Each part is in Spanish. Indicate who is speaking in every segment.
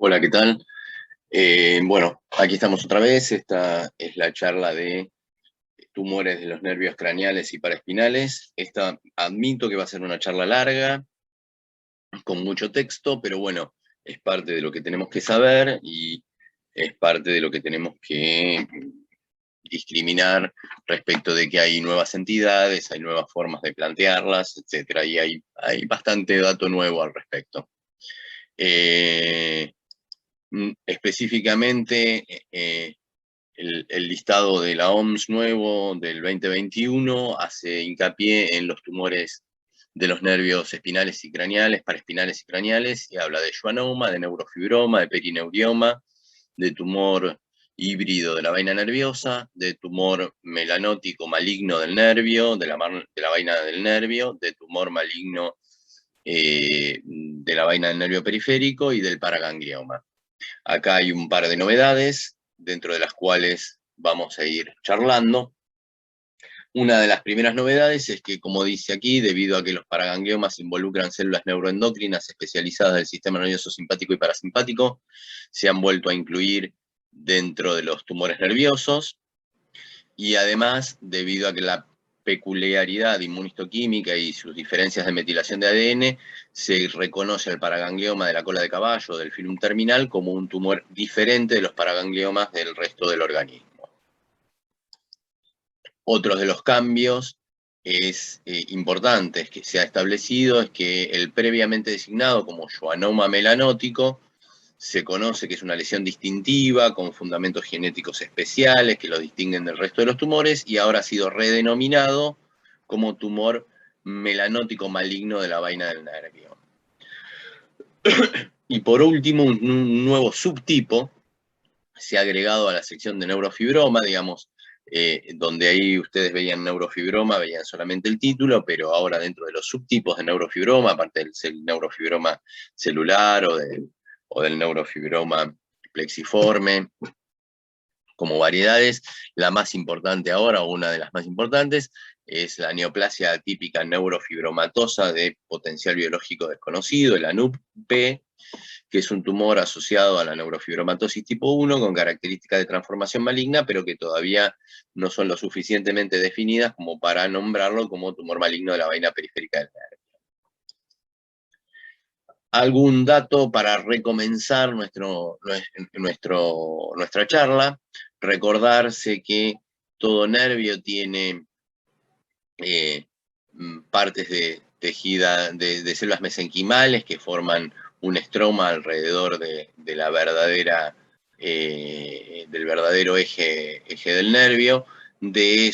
Speaker 1: Hola, ¿qué tal? Bueno, aquí estamos otra vez. Esta es la charla de tumores de los nervios craneales y paraespinales. Esta admito que va a ser una charla larga, con mucho texto, pero bueno, es parte de lo que tenemos que saber y es parte de lo que tenemos que discriminar respecto de que hay nuevas entidades, hay nuevas formas de plantearlas, etcétera, y hay bastante dato nuevo al respecto. Eh, Específicamente, el listado de la OMS nuevo del 2021 hace hincapié en los tumores de los nervios espinales y craneales, paraespinales y craneales, y habla de schwannoma, de neurofibroma, de perineurioma, de tumor híbrido de la vaina nerviosa, de tumor melanótico maligno del nervio, de la vaina del nervio, de tumor maligno de la vaina del nervio periférico y del paraganglioma. Acá hay un par de novedades, dentro de las cuales vamos a ir charlando. Una de las primeras novedades es que, como dice aquí, debido a que los paragangliomas involucran células neuroendocrinas especializadas del sistema nervioso simpático y parasimpático, se han vuelto a incluir dentro de los tumores nerviosos, y además, debido a que la peculiaridad inmunistoquímica y sus diferencias de metilación de ADN, se reconoce el paraganglioma de la cola de caballo, del filum terminal, como un tumor diferente de los paragangliomas del resto del organismo. Otros de los cambios importantes que se ha establecido es que el previamente designado como schwannoma melanótico se conoce que es una lesión distintiva con fundamentos genéticos especiales que lo distinguen del resto de los tumores, y ahora ha sido redenominado como tumor melanótico maligno de la vaina del nervio. Y por último, un nuevo subtipo se ha agregado a la sección de neurofibroma, digamos, donde ahí ustedes veían neurofibroma, veían solamente el título, pero ahora dentro de los subtipos de neurofibroma, aparte del neurofibroma celular o del neurofibroma plexiforme, como variedades, la más importante ahora, o una de las más importantes, es la neoplasia atípica neurofibromatosa de potencial biológico desconocido, la NUP-P, que es un tumor asociado a la neurofibromatosis tipo 1 con características de transformación maligna, pero que todavía no son lo suficientemente definidas como para nombrarlo como tumor maligno de la vaina periférica del nervio. Algún dato para recomenzar nuestra charla: recordarse que todo nervio tiene eh, partes de tejida de células mesenquimales que forman un estroma alrededor de la verdadera, del verdadero eje del nervio. De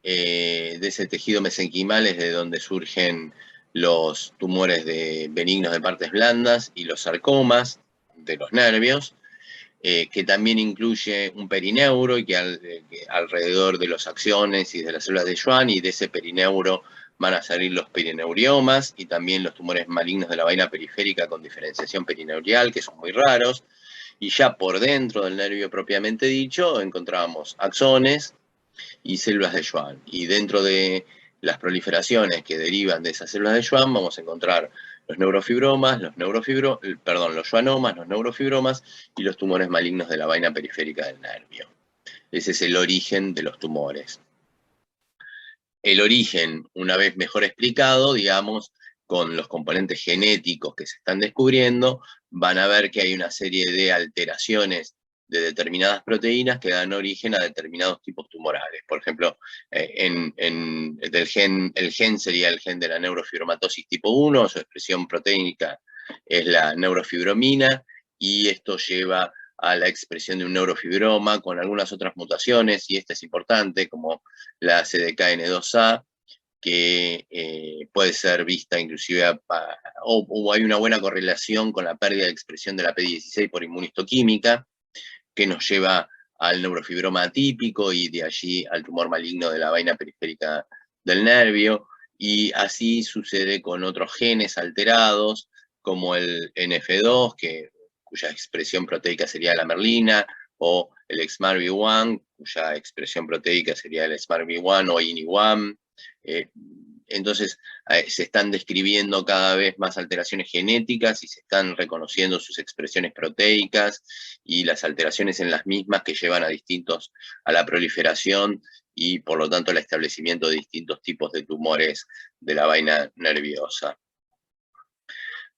Speaker 1: ese tejido mesenquimal es de donde surgen los tumores benignos de partes blandas y los sarcomas de los nervios, que también incluye un perineuro, y que alrededor de los axones y de las células de Schwann y de ese perineuro van a salir los perineuriomas y también los tumores malignos de la vaina periférica con diferenciación perineurial, que son muy raros. Y ya por dentro del nervio propiamente dicho encontrábamos axones y células de Schwann. Y dentro de las proliferaciones que derivan de esas células de Schwann vamos a encontrar los neurofibromas, los schwannomas, los neurofibromas y los tumores malignos de la vaina periférica del nervio. Ese es el origen de los tumores. El origen, una vez mejor explicado, digamos, con los componentes genéticos que se están descubriendo, van a ver que hay una serie de alteraciones de determinadas proteínas que dan origen a determinados tipos tumorales. Por ejemplo, el gen sería el gen de la neurofibromatosis tipo 1, su expresión proteínica es la neurofibromina, y esto lleva a la expresión de un neurofibroma con algunas otras mutaciones, y esta es importante, como la CDKN2A, que puede ser vista inclusive, o hay una buena correlación con la pérdida de expresión de la P16 por inmunistoquímica, que nos lleva al neurofibroma atípico y de allí al tumor maligno de la vaina periférica del nervio. Y así sucede con otros genes alterados, como el NF2, cuya expresión proteica sería la merlina, o el XMARV1, cuya expresión proteica sería el SMARV1 o INI1, entonces se están describiendo cada vez más alteraciones genéticas y se están reconociendo sus expresiones proteicas y las alteraciones en las mismas que llevan a la proliferación y por lo tanto al establecimiento de distintos tipos de tumores de la vaina nerviosa.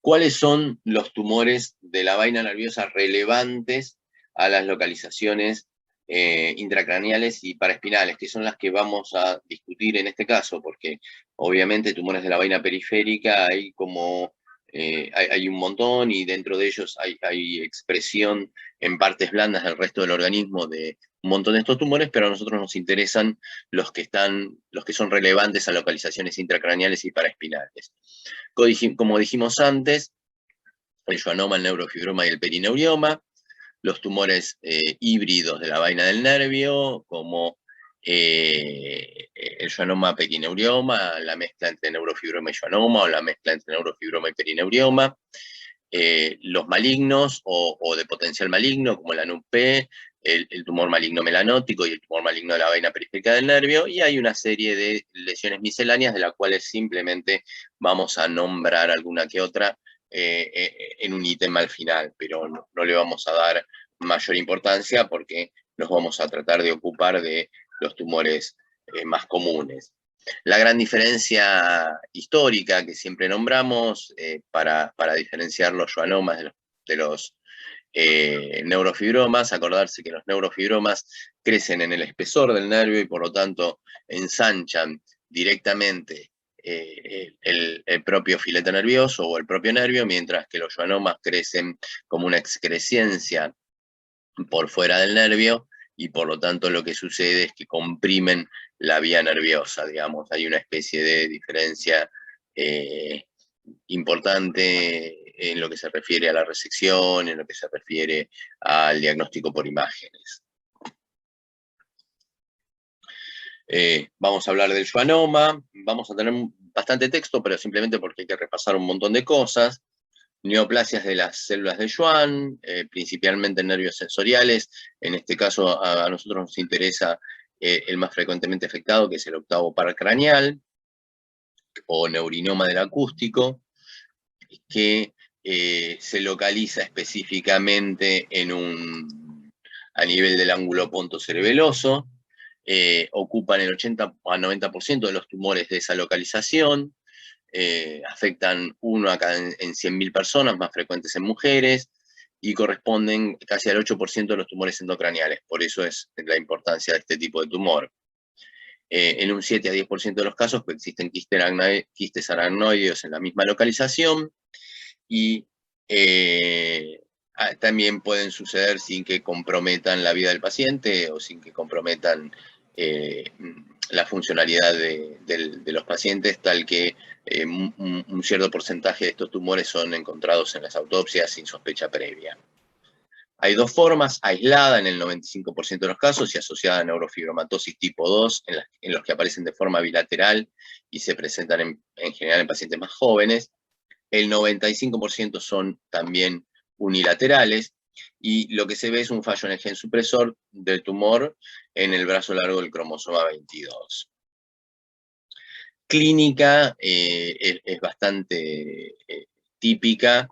Speaker 1: ¿Cuáles son los tumores de la vaina nerviosa relevantes a las localizaciones intracraneales y paraespinales, que son las que vamos a discutir en este caso? Porque obviamente tumores de la vaina periférica hay hay un montón, y dentro de ellos hay expresión en partes blandas del resto del organismo de un montón de estos tumores, pero a nosotros nos interesan los que son relevantes a localizaciones intracraneales y paraespinales. Como dijimos antes, el schwannoma, el neurofibroma y el perineurioma, los tumores híbridos de la vaina del nervio, como el schwannoma perineurioma, la mezcla entre neurofibroma y schwannoma, o la mezcla entre neurofibroma y perineurioma, los malignos o de potencial maligno, como la NUP, el tumor maligno melanótico y el tumor maligno de la vaina periférica del nervio, y hay una serie de lesiones misceláneas de las cuales simplemente vamos a nombrar alguna que otra en un ítem al final, pero no le vamos a dar mayor importancia porque nos vamos a tratar de ocupar de los tumores más comunes. La gran diferencia histórica que siempre nombramos para diferenciar los schwannomas de los neurofibromas, acordarse que los neurofibromas crecen en el espesor del nervio y por lo tanto ensanchan directamente el propio filete nervioso o el propio nervio, mientras que los schwannomas crecen como una excrescencia por fuera del nervio, y por lo tanto lo que sucede es que comprimen la vía nerviosa, digamos. Hay una especie de diferencia importante en lo que se refiere a la resección, en lo que se refiere al diagnóstico por imágenes. Vamos a hablar del schwannoma, vamos a tener bastante texto, pero simplemente porque hay que repasar un montón de cosas. Neoplasias de las células de Schwann, principalmente nervios sensoriales. En este caso a nosotros nos interesa el más frecuentemente afectado, que es el octavo par craneal, o neurinoma del acústico, que se localiza específicamente a nivel del ángulo pontocerebeloso. Ocupan el 80 a 90% de los tumores de esa localización. Afectan 1 a cada en 100.000 personas, más frecuentes en mujeres, y corresponden casi al 8% de los tumores endocraneales. Por eso es la importancia de este tipo de tumor. En un 7 a 10% de los casos existen quistes aracnoideos en la misma localización, y también pueden suceder sin que comprometan la vida del paciente o sin que comprometan la funcionalidad de los pacientes, tal que un cierto porcentaje de estos tumores son encontrados en las autopsias sin sospecha previa. Hay dos formas: aislada en el 95% de los casos y asociada a neurofibromatosis tipo 2, en los que aparecen de forma bilateral y se presentan en general en pacientes más jóvenes. El 95% son también unilaterales, y lo que se ve es un fallo en el gen supresor del tumor en el brazo largo del cromosoma 22. Clínica es bastante típica,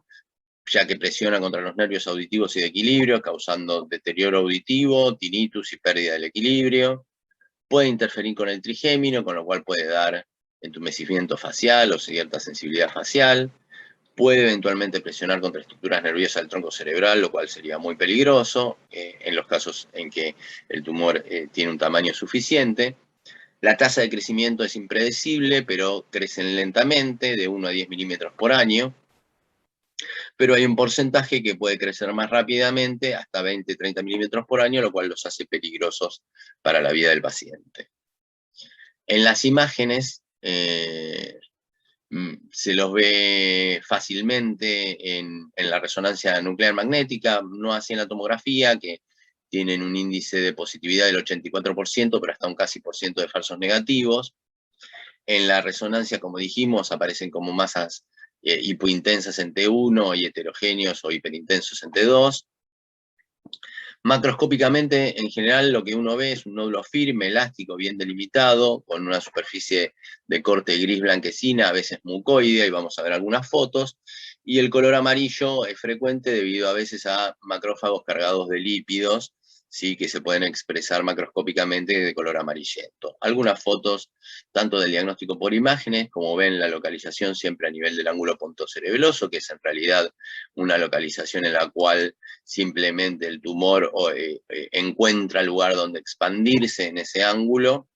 Speaker 1: ya que presiona contra los nervios auditivos y de equilibrio, causando deterioro auditivo, tinnitus y pérdida del equilibrio. Puede interferir con el trigémino, con lo cual puede dar entumecimiento facial o cierta sensibilidad facial. Puede eventualmente presionar contra estructuras nerviosas del tronco cerebral, lo cual sería muy peligroso en los casos en que el tumor tiene un tamaño suficiente. La tasa de crecimiento es impredecible, pero crecen lentamente, de 1 a 10 milímetros por año. Pero hay un porcentaje que puede crecer más rápidamente, hasta 20-30 milímetros por año, lo cual los hace peligrosos para la vida del paciente. En las imágenes se los ve fácilmente en la resonancia nuclear magnética, no así en la tomografía, que tienen un índice de positividad del 84%, pero hasta un casi por ciento de falsos negativos. En la resonancia, como dijimos, aparecen como masas hipointensas en T1 y heterogéneos o hiperintensos en T2. Macroscópicamente, en general, lo que uno ve es un nódulo firme, elástico, bien delimitado, con una superficie de corte gris blanquecina, a veces mucoidea, y vamos a ver algunas fotos, y el color amarillo es frecuente debido a veces a macrófagos cargados de lípidos, ¿sí? Que se pueden expresar macroscópicamente de color amarillento. Algunas fotos, tanto del diagnóstico por imágenes, como ven la localización siempre a nivel del ángulo pontocerebeloso, que es en realidad una localización en la cual simplemente el tumor encuentra lugar donde expandirse en ese ángulo.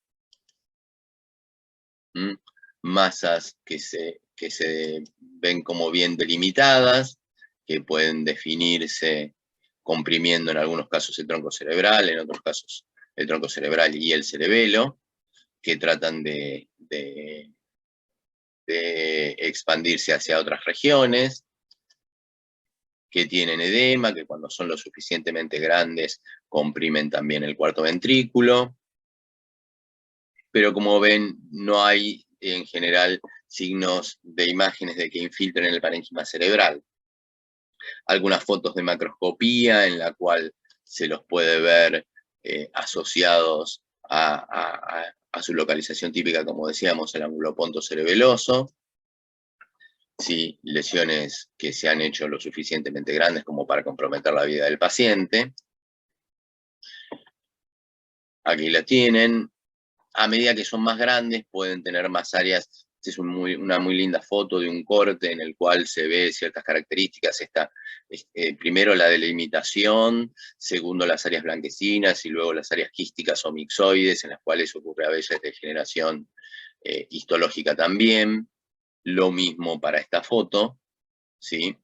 Speaker 1: Masas que se ven como bien delimitadas, que pueden definirse comprimiendo en algunos casos el tronco cerebral, en otros casos el tronco cerebral y el cerebelo, que tratan de expandirse hacia otras regiones, que tienen edema, que cuando son lo suficientemente grandes comprimen también el cuarto ventrículo. Pero como ven, no hay en general signos de imágenes de que infiltren el parénquima cerebral. Algunas fotos de macroscopía en la cual se los puede ver asociados a su localización típica, como decíamos, el ángulo pontocerebeloso. Sí, lesiones que se han hecho lo suficientemente grandes como para comprometer la vida del paciente. Aquí la tienen. A medida que son más grandes, pueden tener más áreas. Esta es una muy linda foto de un corte en el cual se ve ciertas características. Primero la delimitación, segundo las áreas blanquecinas y luego las áreas quísticas o mixoides, en las cuales ocurre a veces degeneración histológica también. Lo mismo para esta foto, ¿sí?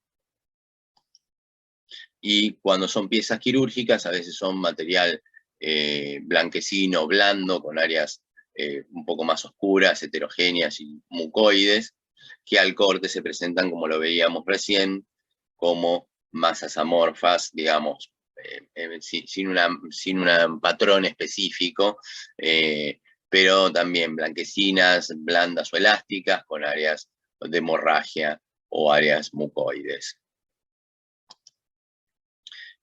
Speaker 1: Y cuando son piezas quirúrgicas, a veces son material blanquecino, blando, con áreas un poco más oscuras, heterogéneas y mucoides, que al corte se presentan, como lo veíamos recién, como masas amorfas, digamos, sin un patrón específico, pero también blanquecinas, blandas o elásticas, con áreas de hemorragia o áreas mucoides.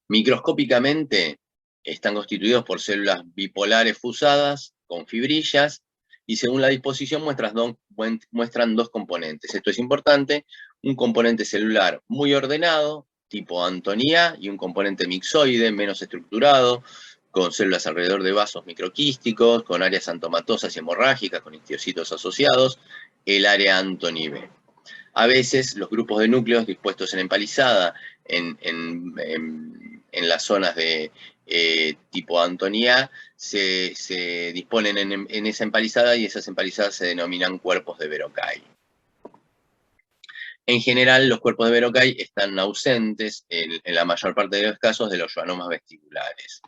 Speaker 1: Microscópicamente están constituidos por células bipolares fusadas con fibrillas y según la disposición muestran dos componentes. Esto es importante, un componente celular muy ordenado, tipo Antonia, y un componente mixoide, menos estructurado, con células alrededor de vasos microquísticos, con áreas antomatosas y hemorrágicas, con histiocitos asociados, el área Antony B. A veces los grupos de núcleos dispuestos en empalizada en las zonas de tipo Antonia se disponen en esa empalizada y esas empalizadas se denominan cuerpos de Verocay. En general, los cuerpos de Verocay están ausentes en la mayor parte de los casos de los schwannomas vestibulares.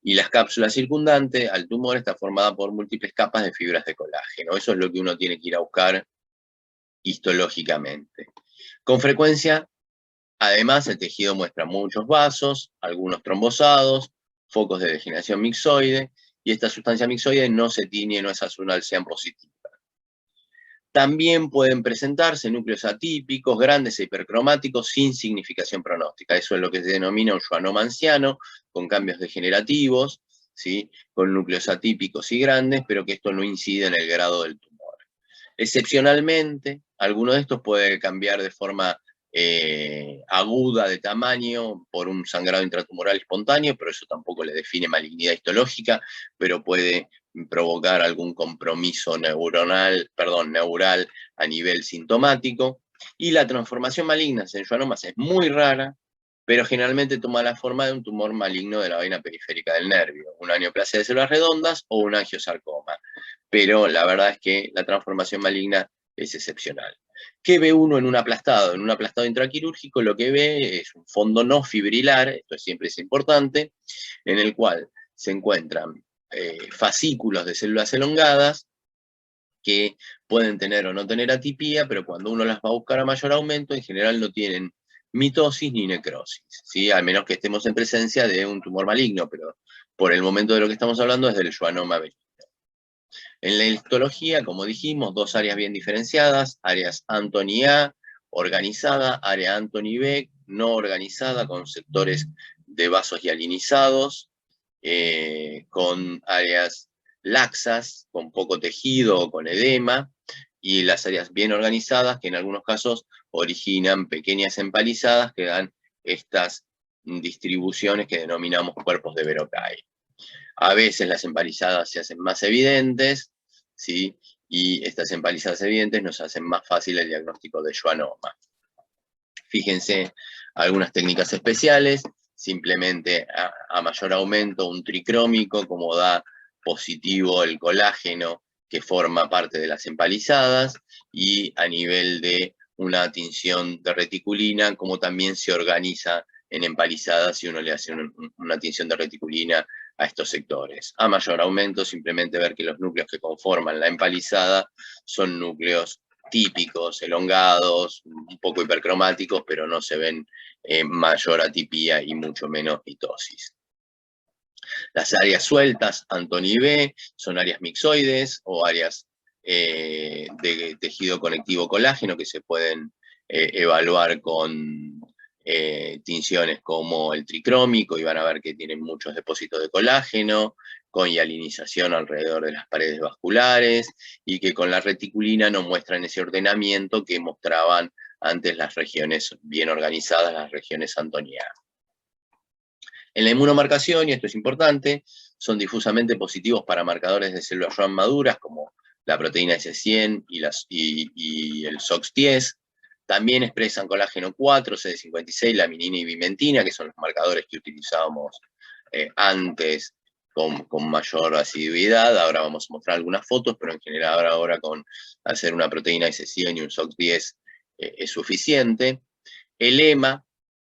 Speaker 1: Y la cápsula circundante al tumor está formada por múltiples capas de fibras de colágeno. Eso es lo que uno tiene que ir a buscar histológicamente. Con frecuencia, además, el tejido muestra muchos vasos, algunos trombosados, focos de degeneración mixoide, y esta sustancia mixoide no se tiñe, no es azul al cian positiva. También pueden presentarse núcleos atípicos, grandes e hipercromáticos, sin significación pronóstica. Eso es lo que se denomina un schwannoma anciano, con cambios degenerativos, ¿sí? Con núcleos atípicos y grandes, pero que esto no incide en el grado del tumor. Excepcionalmente, alguno de estos puede cambiar de forma aguda de tamaño por un sangrado intratumoral espontáneo, pero eso tampoco le define malignidad histológica, pero puede provocar algún compromiso neural a nivel sintomático. Y la transformación maligna en schwannomas es muy rara, pero generalmente toma la forma de un tumor maligno de la vaina periférica del nervio, una neoplasia de células redondas o un angiosarcoma. Pero la verdad es que la transformación maligna es excepcional. ¿Qué ve uno en un aplastado? En un aplastado intraquirúrgico lo que ve es un fondo no fibrilar, esto siempre es importante, en el cual se encuentran fascículos de células elongadas que pueden tener o no tener atipía, pero cuando uno las va a buscar a mayor aumento, en general no tienen mitosis ni necrosis, ¿sí? Al menos que estemos en presencia de un tumor maligno, pero por el momento de lo que estamos hablando es del schwannoma benigno. En la histología, como dijimos, dos áreas bien diferenciadas, áreas Antony A, organizada, área Antony B, no organizada, con sectores de vasos hialinizados, con áreas laxas, con poco tejido o con edema, y las áreas bien organizadas, que en algunos casos originan pequeñas empalizadas que dan estas distribuciones que denominamos cuerpos de Verocay. A veces las empalizadas se hacen más evidentes, ¿sí? Y estas empalizadas evidentes nos hacen más fácil el diagnóstico de schwannoma. Fíjense algunas técnicas especiales, simplemente a mayor aumento un tricrómico, como da positivo el colágeno que forma parte de las empalizadas, y a nivel de una tinción de reticulina, como también se organiza en empalizadas si uno le hace una tinción de reticulina a estos sectores. A mayor aumento, simplemente ver que los núcleos que conforman la empalizada son núcleos típicos, elongados, un poco hipercromáticos, pero no se ven mayor atipía y mucho menos mitosis. Las áreas sueltas, Antoni B, son áreas mixoides o áreas de tejido conectivo colágeno que se pueden evaluar con tinciones como el tricrómico, y van a ver que tienen muchos depósitos de colágeno, con hialinización alrededor de las paredes vasculares, y que con la reticulina no muestran ese ordenamiento que mostraban antes las regiones bien organizadas, las regiones antonianas. En la inmunomarcación, y esto es importante, son difusamente positivos para marcadores de células Schwann maduras, como la proteína S100 y el SOX10. También expresan colágeno 4, CD56, laminina y bimentina, que son los marcadores que utilizábamos antes con mayor asiduidad. Ahora vamos a mostrar algunas fotos, pero en general ahora con hacer una proteína S100 y un SOX10 es suficiente. El EMA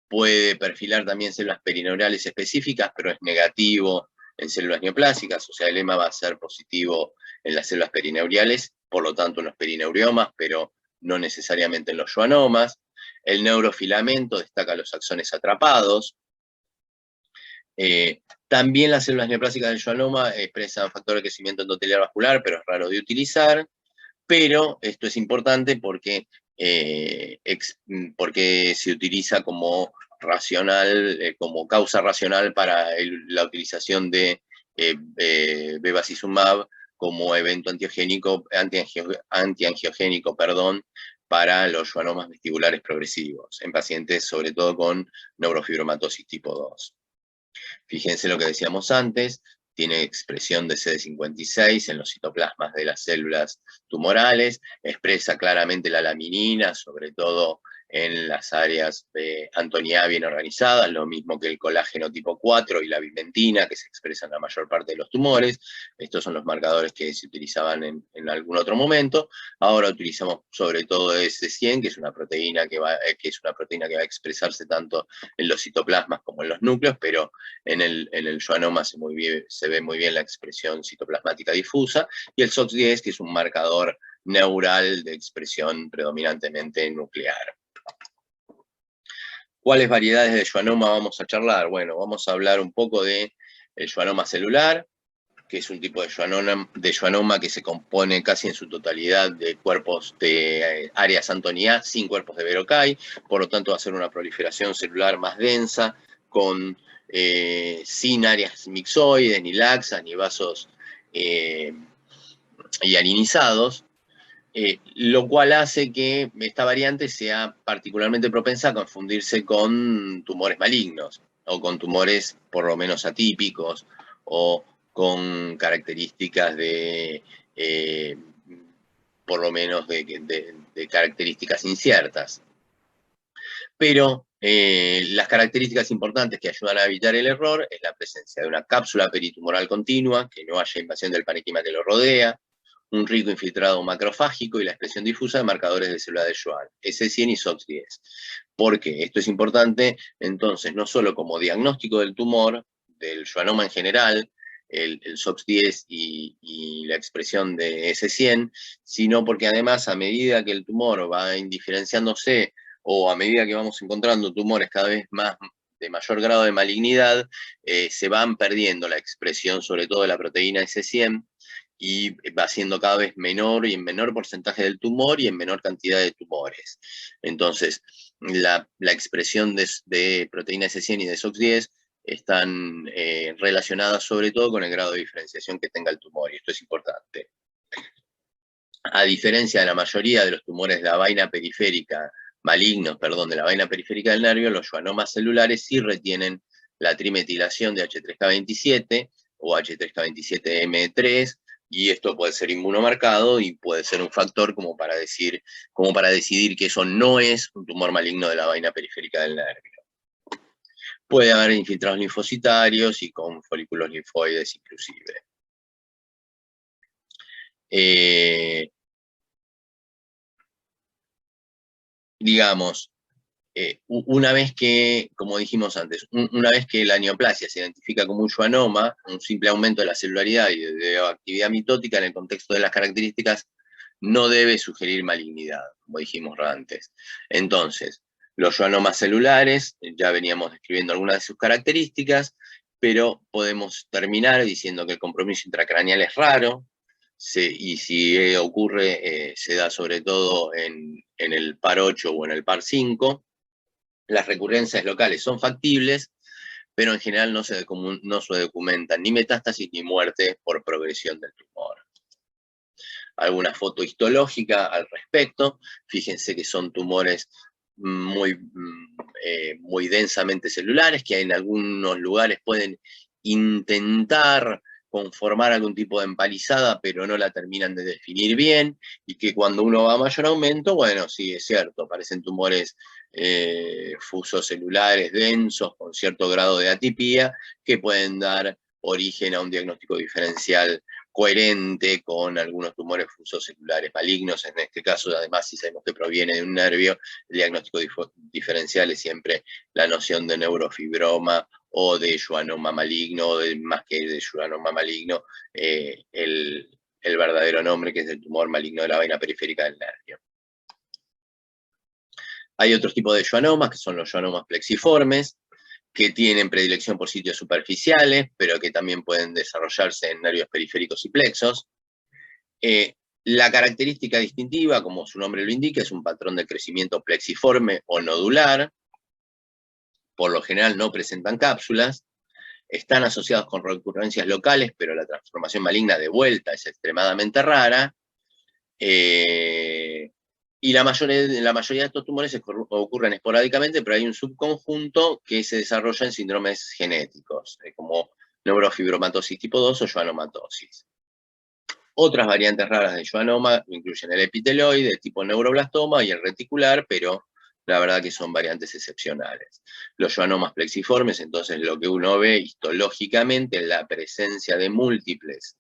Speaker 1: puede perfilar también células perineurales específicas, pero es negativo en células neoplásicas, o sea, el EMA va a ser positivo en las células perineuriales, por lo tanto en los perineuriomas, pero no necesariamente en los schwannomas. El neurofilamento destaca los axones atrapados. También las células neoplásicas del schwannoma expresan factor de crecimiento endotelial vascular, pero es raro de utilizar. Pero esto es importante porque se utiliza como racional, como causa racional para la utilización de bevacizumab como evento antiangiogénico, para los schwannomas vestibulares progresivos, en pacientes sobre todo con neurofibromatosis tipo 2. Fíjense lo que decíamos antes, tiene expresión de CD56 en los citoplasmas de las células tumorales, expresa claramente la laminina, sobre todo en las áreas de Antoni A bien organizadas, lo mismo que el colágeno tipo 4 y la bimentina, que se expresan en la mayor parte de los tumores. Estos son los marcadores que se utilizaban en algún otro momento. Ahora utilizamos sobre todo S100, que es una proteína que va a expresarse tanto en los citoplasmas como en los núcleos, pero en el schwannoma se ve muy bien la expresión citoplasmática difusa, y el SOX10, que es un marcador neural de expresión predominantemente nuclear. ¿Cuáles variedades de schwannoma vamos a charlar? Bueno, vamos a hablar un poco del schwannoma celular, que es un tipo de schwannoma que se compone casi en su totalidad de cuerpos de áreas Antoni A sin cuerpos de Verocay, por lo tanto va a ser una proliferación celular más densa, sin áreas mixoides, ni laxas, ni vasos hialinizados, lo cual hace que esta variante sea particularmente propensa a confundirse con tumores malignos, o con tumores por lo menos atípicos, o con características por lo menos de características inciertas. Pero las características importantes que ayudan a evitar el error es la presencia de una cápsula peritumoral continua, que no haya invasión del parénquima que lo rodea, un rico infiltrado macrofágico y la expresión difusa de marcadores de célula de Schwann, S100 y SOX10. ¿Por qué? Esto es importante, entonces, no solo como diagnóstico del tumor, del schwannoma en general, el SOX10 y la expresión de S100, sino porque además a medida que el tumor va indiferenciándose, o a medida que vamos encontrando tumores cada vez más de mayor grado de malignidad, se van perdiendo la expresión, sobre todo de la proteína S100, y va siendo cada vez menor y en menor porcentaje del tumor y en menor cantidad de tumores. Entonces, la expresión de proteína S100 y de SOX10 están relacionadas sobre todo con el grado de diferenciación que tenga el tumor, y esto es importante. A diferencia de la mayoría de los tumores de la vaina periférica, malignos, perdón, de la vaina periférica del nervio, los schwannomas celulares sí retienen la trimetilación de H3K27 o H3K27M3, y esto puede ser inmunomarcado y puede ser un factor como para decidir que eso no es un tumor maligno de la vaina periférica del nervio. Puede haber infiltrados linfocitarios y con folículos linfoides inclusive. Digamos, una vez que, como dijimos antes, una vez que la neoplasia se identifica como un schwannoma, un simple aumento de la celularidad y de actividad mitótica en el contexto de las características no debe sugerir malignidad, como dijimos antes. Entonces, los schwannomas celulares, ya veníamos describiendo algunas de sus características, pero podemos terminar diciendo que el compromiso intracraneal es raro, y si ocurre, se da sobre todo en el par 8 o en el par 5. Las recurrencias locales son factibles, pero en general no se documentan ni metástasis ni muerte por progresión del tumor. Alguna foto histológica al respecto. Fíjense que son tumores muy densamente celulares, que en algunos lugares pueden intentar conformar algún tipo de empalizada, pero no la terminan de definir bien, y que cuando uno va a mayor aumento, bueno, sí, es cierto, aparecen tumores fusocelulares densos con cierto grado de atipía, que pueden dar origen a un diagnóstico diferencial coherente con algunos tumores fusocelulares malignos. En este caso, además, si sabemos que proviene de un nervio, el diagnóstico diferencial es siempre la noción de neurofibroma o de schwannoma maligno, o más que de schwannoma maligno, el verdadero nombre, que es el tumor maligno de la vaina periférica del nervio. Hay otros tipos de schwannomas, que son los schwannomas plexiformes, que tienen predilección por sitios superficiales, pero que también pueden desarrollarse en nervios periféricos y plexos. La característica distintiva, como su nombre lo indica, es un patrón de crecimiento plexiforme o nodular. Por lo general no presentan cápsulas. Están asociados con recurrencias locales, pero la transformación maligna de vuelta es extremadamente rara. Y la mayoría de estos tumores ocurren esporádicamente, pero hay un subconjunto que se desarrolla en síndromes genéticos, como neurofibromatosis tipo 2 o schwannomatosis. Otras variantes raras de schwannoma incluyen el epiteloide, el tipo neuroblastoma y el reticular, pero la verdad que son variantes excepcionales. Los schwannomas plexiformes, entonces, lo que uno ve histológicamente es la presencia de múltiples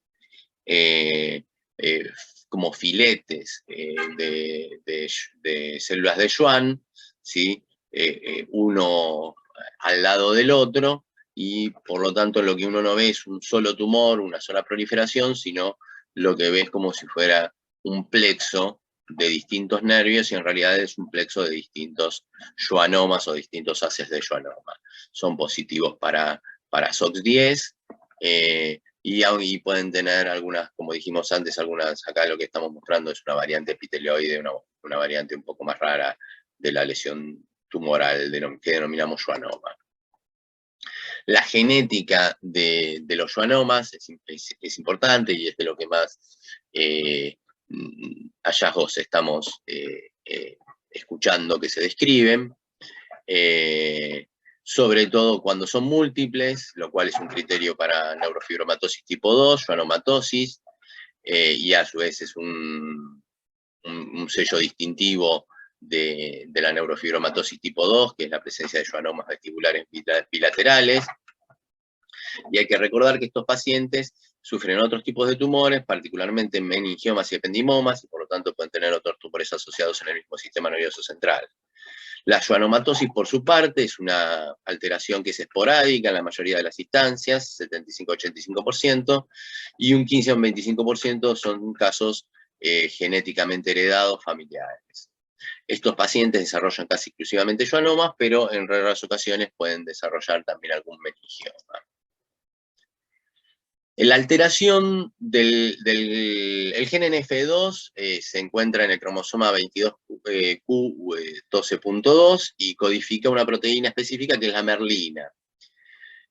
Speaker 1: como filetes de células de Schwann, ¿sí? Uno al lado del otro, y por lo tanto lo que uno no ve es un solo tumor, una sola proliferación, sino lo que ve es como si fuera un plexo de distintos nervios, y en realidad es un plexo de distintos schwannomas o distintos haces de schwannoma. Son positivos para SOX10, y pueden tener algunas, como dijimos antes, acá lo que estamos mostrando es una variante epitelioide, una variante un poco más rara de la lesión tumoral que denominamos schwannoma. La genética de los schwannomas es importante, y es de lo que más hallazgos estamos escuchando que se describen. Sobre todo cuando son múltiples, lo cual es un criterio para neurofibromatosis tipo 2, schwannomatosis, y a su vez es un sello distintivo de la neurofibromatosis tipo 2, que es la presencia de schwannomas vestibulares bilaterales. Y hay que recordar que estos pacientes sufren otros tipos de tumores, particularmente meningiomas y ependimomas, y por lo tanto pueden tener otros tumores asociados en el mismo sistema nervioso central. La schwannomatosis, por su parte, es una alteración que es esporádica en la mayoría de las instancias, 75-85%, y un 15 o un 25% son casos genéticamente heredados familiares. Estos pacientes desarrollan casi exclusivamente schwannomas, pero en raras ocasiones pueden desarrollar también algún meningioma. La alteración del gen NF2 se encuentra en el cromosoma 22q12.2 y codifica una proteína específica que es la merlina.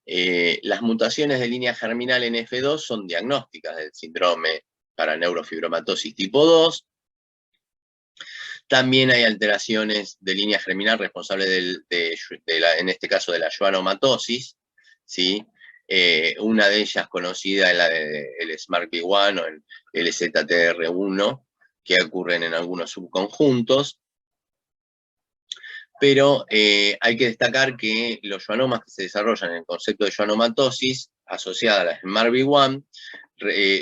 Speaker 1: Las mutaciones de línea germinal en F2 son diagnósticas del síndrome para neurofibromatosis tipo 2. También hay alteraciones de línea germinal responsables en este caso de la schwannomatosis, ¿sí? Una de ellas conocida es la del SMARCB1 o el LZTR1, que ocurren en algunos subconjuntos. Pero hay que destacar que los schwannomas que se desarrollan en el concepto de schwannomatosis asociada a la SMARCB1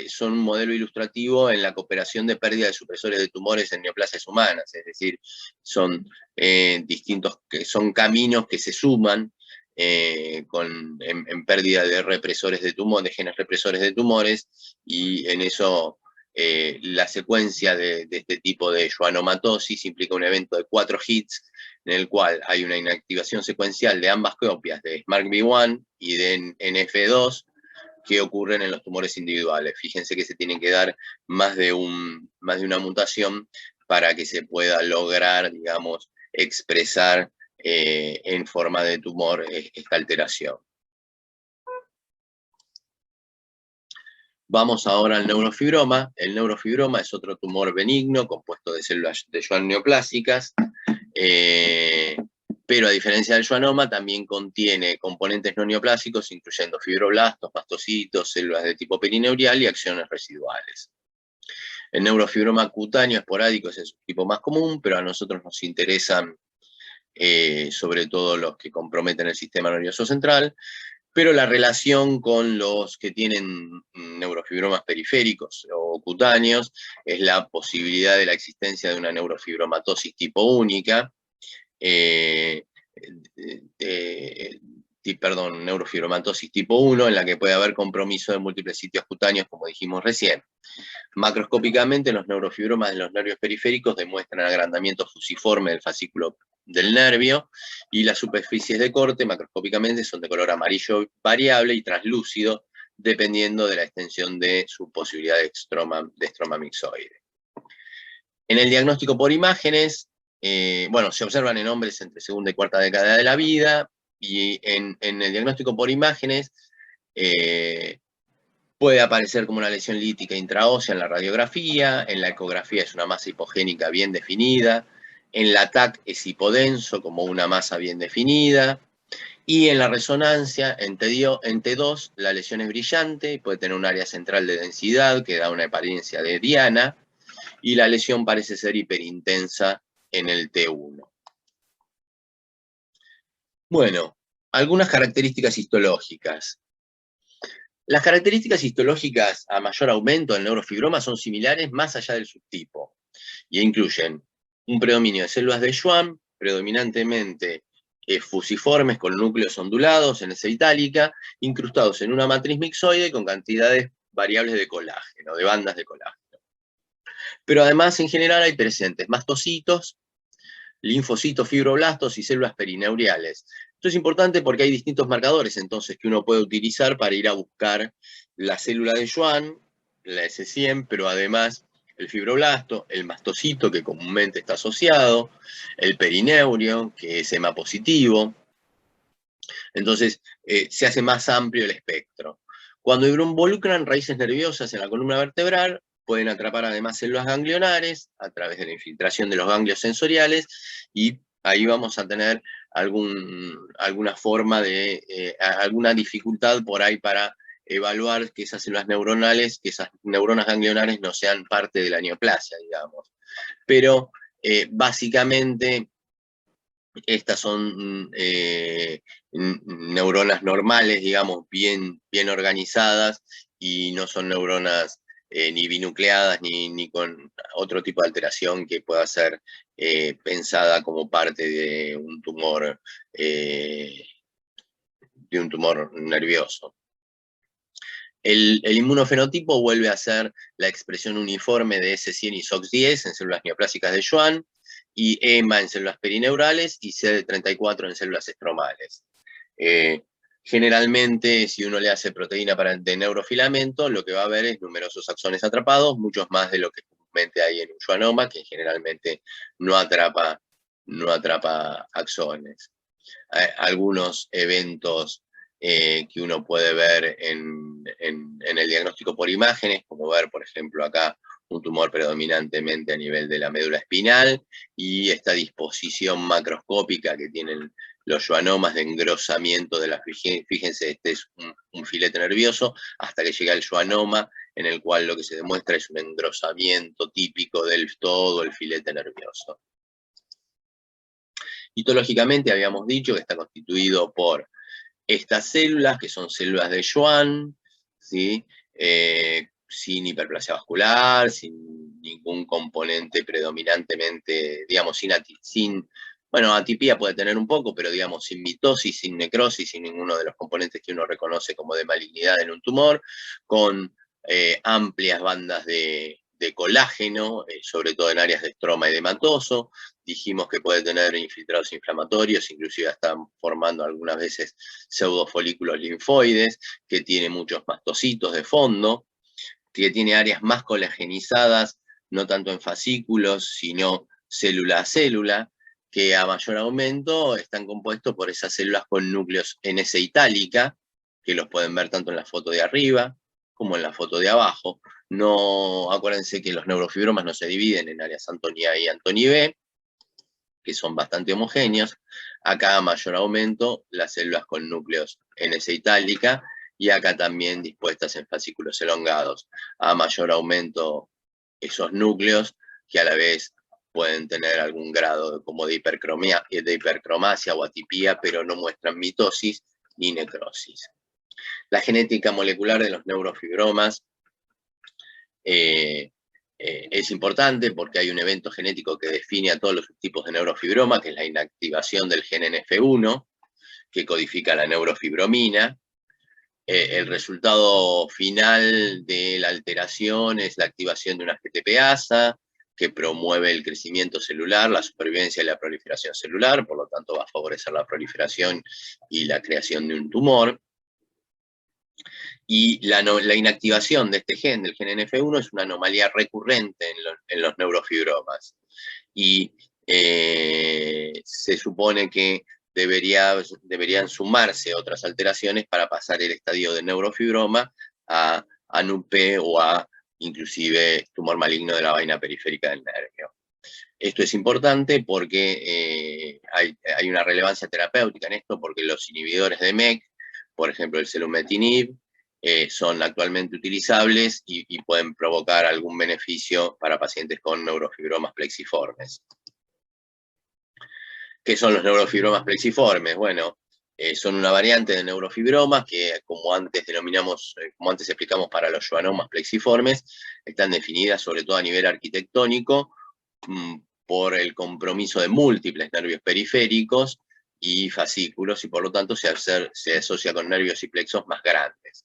Speaker 1: son un modelo ilustrativo en la cooperación de pérdida de supresores de tumores en neoplasias humanas, es decir, son son caminos que se suman en pérdida de represores de tumores, de genes represores de tumores, y en eso la secuencia de este tipo de schwannomatosis implica un evento de 4 hits, en el cual hay una inactivación secuencial de ambas copias de SMARCB1 y de NF2, que ocurren en los tumores individuales. Fíjense que se tienen que dar más de una mutación para que se pueda lograr, digamos, expresar en forma de tumor esta alteración. Vamos ahora al neurofibroma. El neurofibroma es otro tumor benigno compuesto de células de Schwann neoplásicas, pero a diferencia del schwannoma también contiene componentes no neoplásicos, incluyendo fibroblastos, mastocitos, células de tipo perineurial y acciones residuales. El neurofibroma cutáneo esporádico es el subtipo más común, pero a nosotros nos interesan sobre todo los que comprometen el sistema nervioso central, pero la relación con los que tienen neurofibromas periféricos o cutáneos es la posibilidad de la existencia de una neurofibromatosis tipo única, neurofibromatosis tipo 1, en la que puede haber compromiso de múltiples sitios cutáneos, como dijimos recién. Macroscópicamente, los neurofibromas de los nervios periféricos demuestran agrandamiento fusiforme del fascículo del nervio, y las superficies de corte macroscópicamente son de color amarillo variable y translúcido, dependiendo de la extensión de su posibilidad de estroma mixoide. En el diagnóstico por imágenes, se observan en hombres entre segunda y cuarta década de la vida, y en el diagnóstico por imágenes puede aparecer como una lesión lítica intraósea en la radiografía, en la ecografía es una masa hipogénica bien definida, en la TAC es hipodenso como una masa bien definida, y en la resonancia, en T2, la lesión es brillante y puede tener un área central de densidad que da una apariencia de diana, y la lesión parece ser hiperintensa en el T1. Bueno, algunas características histológicas. Las características histológicas a mayor aumento del neurofibroma son similares más allá del subtipo, y incluyen un predominio de células de Schwann, predominantemente fusiformes con núcleos ondulados en S itálica, incrustados en una matriz mixoide con cantidades variables de colágeno, de bandas de colágeno. Pero además, en general, hay presentes mastocitos, linfocitos, fibroblastos y células perineuriales. Esto es importante porque hay distintos marcadores entonces que uno puede utilizar para ir a buscar la célula de Schwann, la S100, pero además el fibroblasto, el mastocito, que comúnmente está asociado, el perineurio, que es EMA positivo. Entonces se hace más amplio el espectro. Cuando involucran raíces nerviosas en la columna vertebral, pueden atrapar además células ganglionares a través de la infiltración de los ganglios sensoriales, y ahí vamos a tener alguna forma de, alguna dificultad por ahí para evaluar que esas células neuronales, que esas neuronas ganglionares no sean parte de la neoplasia, digamos. Pero básicamente estas son neuronas normales, digamos, bien organizadas, y no son neuronas ni binucleadas ni con otro tipo de alteración que pueda ser pensada como parte de un tumor nervioso. El inmunofenotipo vuelve a ser la expresión uniforme de S100 y SOX10 en células neoplásicas de Schwann, y EMA en células perineurales y CD34 en células estromales. Generalmente, si uno le hace proteína de neurofilamento, lo que va a ver es numerosos axones atrapados, muchos más de lo que comúnmente hay en un schwannoma, que generalmente no atrapa axones. Algunos eventos que uno puede ver en el diagnóstico por imágenes, como ver, por ejemplo, acá un tumor predominantemente a nivel de la médula espinal, y esta disposición macroscópica que tienen los schwannomas de engrosamiento de la, fíjense, este es un filete nervioso, hasta que llega el schwannoma, en el cual lo que se demuestra es un engrosamiento típico del todo el filete nervioso. Histológicamente habíamos dicho que está constituido por estas células, que son células de Schwann, ¿sí? Sin hiperplasia vascular, sin ningún componente predominantemente, digamos, bueno, atipía puede tener un poco, pero digamos, sin mitosis, sin necrosis, sin ninguno de los componentes que uno reconoce como de malignidad en un tumor, con amplias bandas de colágeno, sobre todo en áreas de estroma y hematoso. Dijimos que puede tener infiltrados inflamatorios, inclusive están formando algunas veces pseudofolículos linfoides, que tiene muchos mastocitos de fondo, que tiene áreas más colagenizadas, no tanto en fascículos, sino célula a célula, que a mayor aumento están compuestos por esas células con núcleos en S itálica, que los pueden ver tanto en la foto de arriba como en la foto de abajo. No, acuérdense que los neurofibromas no se dividen en áreas Antoni A y Antoni B, que son bastante homogéneos. Acá a mayor aumento, las células con núcleos en S itálica, y acá también dispuestas en fascículos elongados. A mayor aumento, esos núcleos, que a la vez pueden tener algún grado como de hipercromasia o atipía, pero no muestran mitosis ni necrosis. La genética molecular de los neurofibromas es importante porque hay un evento genético que define a todos los subtipos de neurofibroma, que es la inactivación del gen NF1, que codifica la neurofibromina. El resultado final de la alteración es la activación de una GTPasa, que promueve el crecimiento celular, la supervivencia y la proliferación celular, por lo tanto va a favorecer la proliferación y la creación de un tumor. Y la inactivación de este gen, del gen NF1, es una anomalía recurrente en los neurofibromas. Y se supone que deberían sumarse otras alteraciones para pasar el estadio de neurofibroma a NUP o a inclusive tumor maligno de la vaina periférica del nervio. Esto es importante porque hay una relevancia terapéutica en esto, porque los inhibidores de MEK, por ejemplo el selumetinib, son actualmente utilizables y pueden provocar algún beneficio para pacientes con neurofibromas plexiformes. ¿Qué son los neurofibromas plexiformes? Bueno, son una variante de neurofibromas que, como antes explicamos para los schwannomas plexiformes, están definidas sobre todo a nivel arquitectónico por el compromiso de múltiples nervios periféricos y fascículos, y por lo tanto se asocia con nervios y plexos más grandes.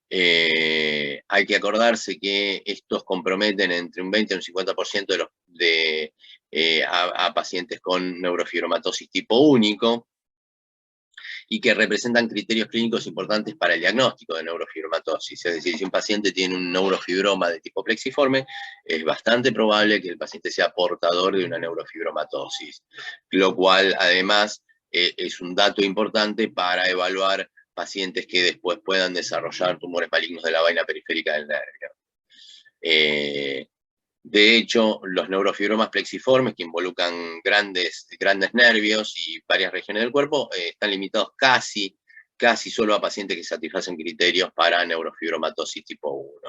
Speaker 1: Hay que acordarse que estos comprometen entre un 20 y un 50% a pacientes con neurofibromatosis tipo único, y que representan criterios clínicos importantes para el diagnóstico de neurofibromatosis. Es decir, si un paciente tiene un neurofibroma de tipo plexiforme, es bastante probable que el paciente sea portador de una neurofibromatosis, lo cual además es un dato importante para evaluar pacientes que después puedan desarrollar tumores malignos de la vaina periférica del nervio. De hecho, los neurofibromas plexiformes, que involucran grandes nervios y varias regiones del cuerpo, están limitados casi solo a pacientes que satisfacen criterios para neurofibromatosis tipo 1.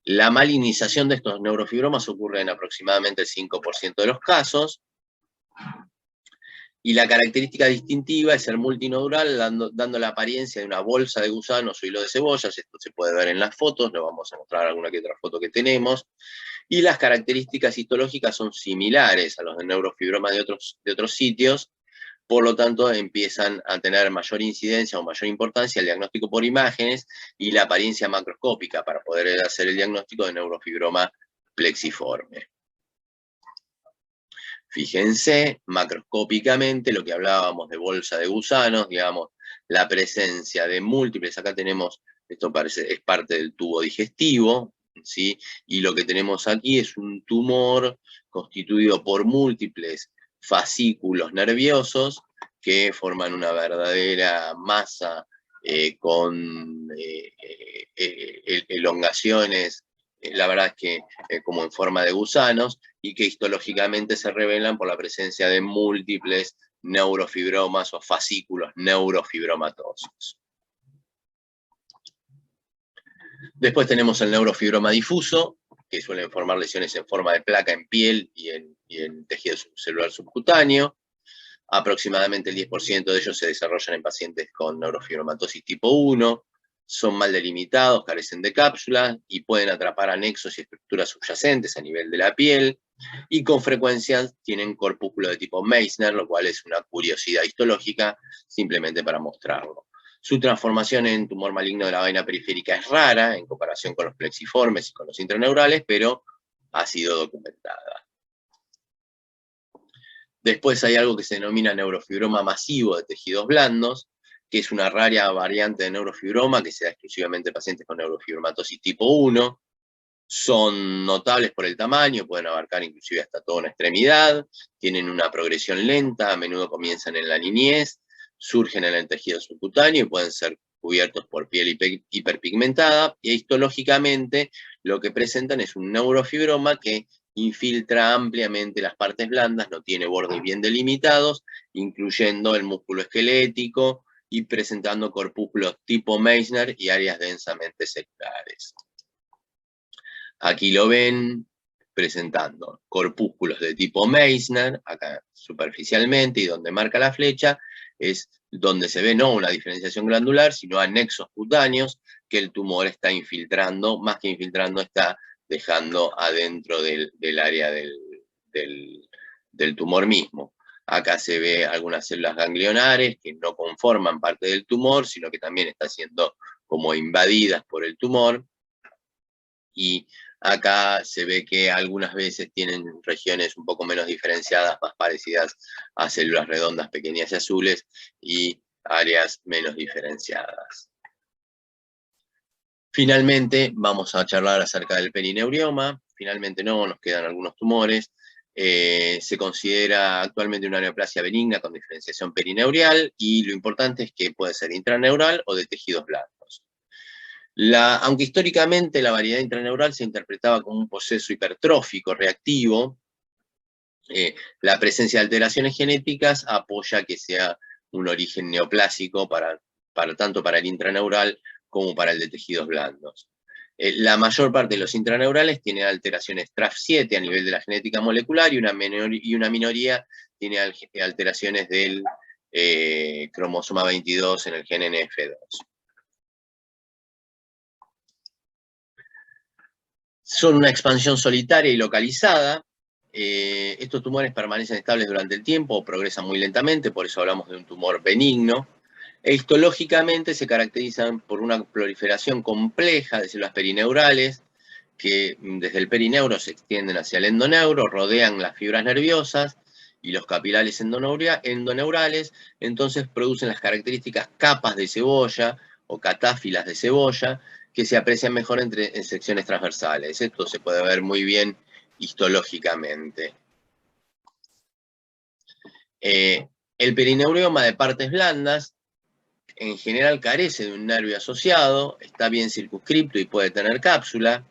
Speaker 1: La malignización de estos neurofibromas ocurre en aproximadamente el 5% de los casos, y la característica distintiva es ser multinodular, dando la apariencia de una bolsa de gusanos o hilo de cebollas. Esto se puede ver en las fotos, lo vamos a mostrar alguna que otra foto que tenemos. Y las características histológicas son similares a los de neurofibromas de otros sitios, por lo tanto empiezan a tener mayor incidencia o mayor importancia el diagnóstico por imágenes y la apariencia macroscópica para poder hacer el diagnóstico de neurofibroma plexiforme. Fíjense macroscópicamente lo que hablábamos de bolsa de gusanos, digamos, la presencia de múltiples, acá tenemos, esto es parte del tubo digestivo, ¿sí? Y lo que tenemos aquí es un tumor constituido por múltiples fascículos nerviosos que forman una verdadera masa con elongaciones, la verdad es que como en forma de gusanos, y que histológicamente se revelan por la presencia de múltiples neurofibromas o fascículos neurofibromatosos. Después tenemos el neurofibroma difuso, que suelen formar lesiones en forma de placa en piel y en tejido celular subcutáneo. Aproximadamente el 10% de ellos se desarrollan en pacientes con neurofibromatosis tipo 1, son mal delimitados, carecen de cápsulas y pueden atrapar anexos y estructuras subyacentes a nivel de la piel, y con frecuencia tienen corpúsculo de tipo Meissner, lo cual es una curiosidad histológica simplemente para mostrarlo. Su transformación en tumor maligno de la vaina periférica es rara en comparación con los plexiformes y con los intraneurales, pero ha sido documentada. Después hay algo que se denomina neurofibroma masivo de tejidos blandos, que es una rara variante de neurofibroma que se da exclusivamente en pacientes con neurofibromatosis tipo 1. Son notables por el tamaño, pueden abarcar inclusive hasta toda una extremidad, tienen una progresión lenta, a menudo comienzan en la niñez, surgen en el tejido subcutáneo y pueden ser cubiertos por piel hiperpigmentada, y histológicamente lo que presentan es un neurofibroma que infiltra ampliamente las partes blandas, no tiene bordes bien delimitados, incluyendo el músculo esquelético y presentando corpúsculos tipo Meissner y áreas densamente celulares. Aquí lo ven presentando corpúsculos de tipo Meissner, acá superficialmente, y donde marca la flecha es donde se ve no una diferenciación glandular, sino anexos cutáneos que el tumor está infiltrando, más que infiltrando, está dejando adentro del área del tumor mismo. Acá se ve algunas células ganglionares que no conforman parte del tumor, sino que también están siendo como invadidas por el tumor. Y acá se ve que algunas veces tienen regiones un poco menos diferenciadas, más parecidas a células redondas, pequeñas y azules, y áreas menos diferenciadas. Finalmente, vamos a charlar acerca del perineurioma. Finalmente no, nos quedan algunos tumores. Se considera actualmente una neoplasia benigna con diferenciación perineurial, y lo importante es que puede ser intraneural o de tejidos blandos. Aunque históricamente la variedad intraneural se interpretaba como un proceso hipertrófico reactivo, la presencia de alteraciones genéticas apoya que sea un origen neoplásico tanto para el intraneural como para el de tejidos blandos. La mayor parte de los intraneurales tiene alteraciones TRAF7 a nivel de la genética molecular, y una minoría tiene alteraciones del cromosoma 22 en el gen NF2. Son una expansión solitaria y localizada. Estos tumores permanecen estables durante el tiempo o progresan muy lentamente, por eso hablamos de un tumor benigno. Histológicamente se caracterizan por una proliferación compleja de células perineurales que desde el perineuro se extienden hacia el endoneuro, rodean las fibras nerviosas y los capilares endoneurales, entonces producen las características capas de cebolla o catáfilas de cebolla, que se aprecian mejor en secciones transversales. Esto se puede ver muy bien histológicamente. El perineurioma de partes blandas en general carece de un nervio asociado, está bien circunscripto y puede tener cápsula.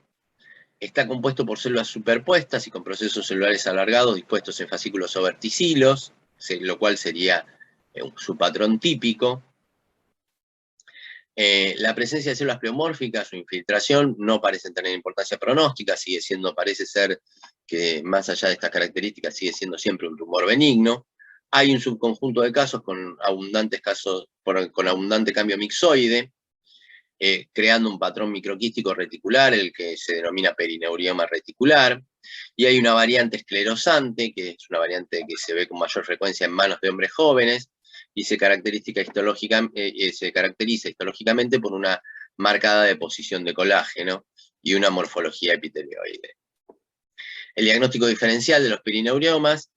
Speaker 1: Está compuesto por células superpuestas y con procesos celulares alargados dispuestos en fascículos o verticilos, lo cual sería su patrón típico. La presencia de células pleomórficas o infiltración no parecen tener importancia pronóstica, parece ser que más allá de estas características sigue siendo siempre un tumor benigno. Hay un subconjunto de casos con abundante cambio mixoide, creando un patrón microquístico reticular, el que se denomina perineurioma reticular, y hay una variante esclerosante, que es una variante que se ve con mayor frecuencia en manos de hombres jóvenes, y se caracteriza histológicamente por una marcada deposición de colágeno y una morfología epitelioide. El diagnóstico diferencial de los perineuriomas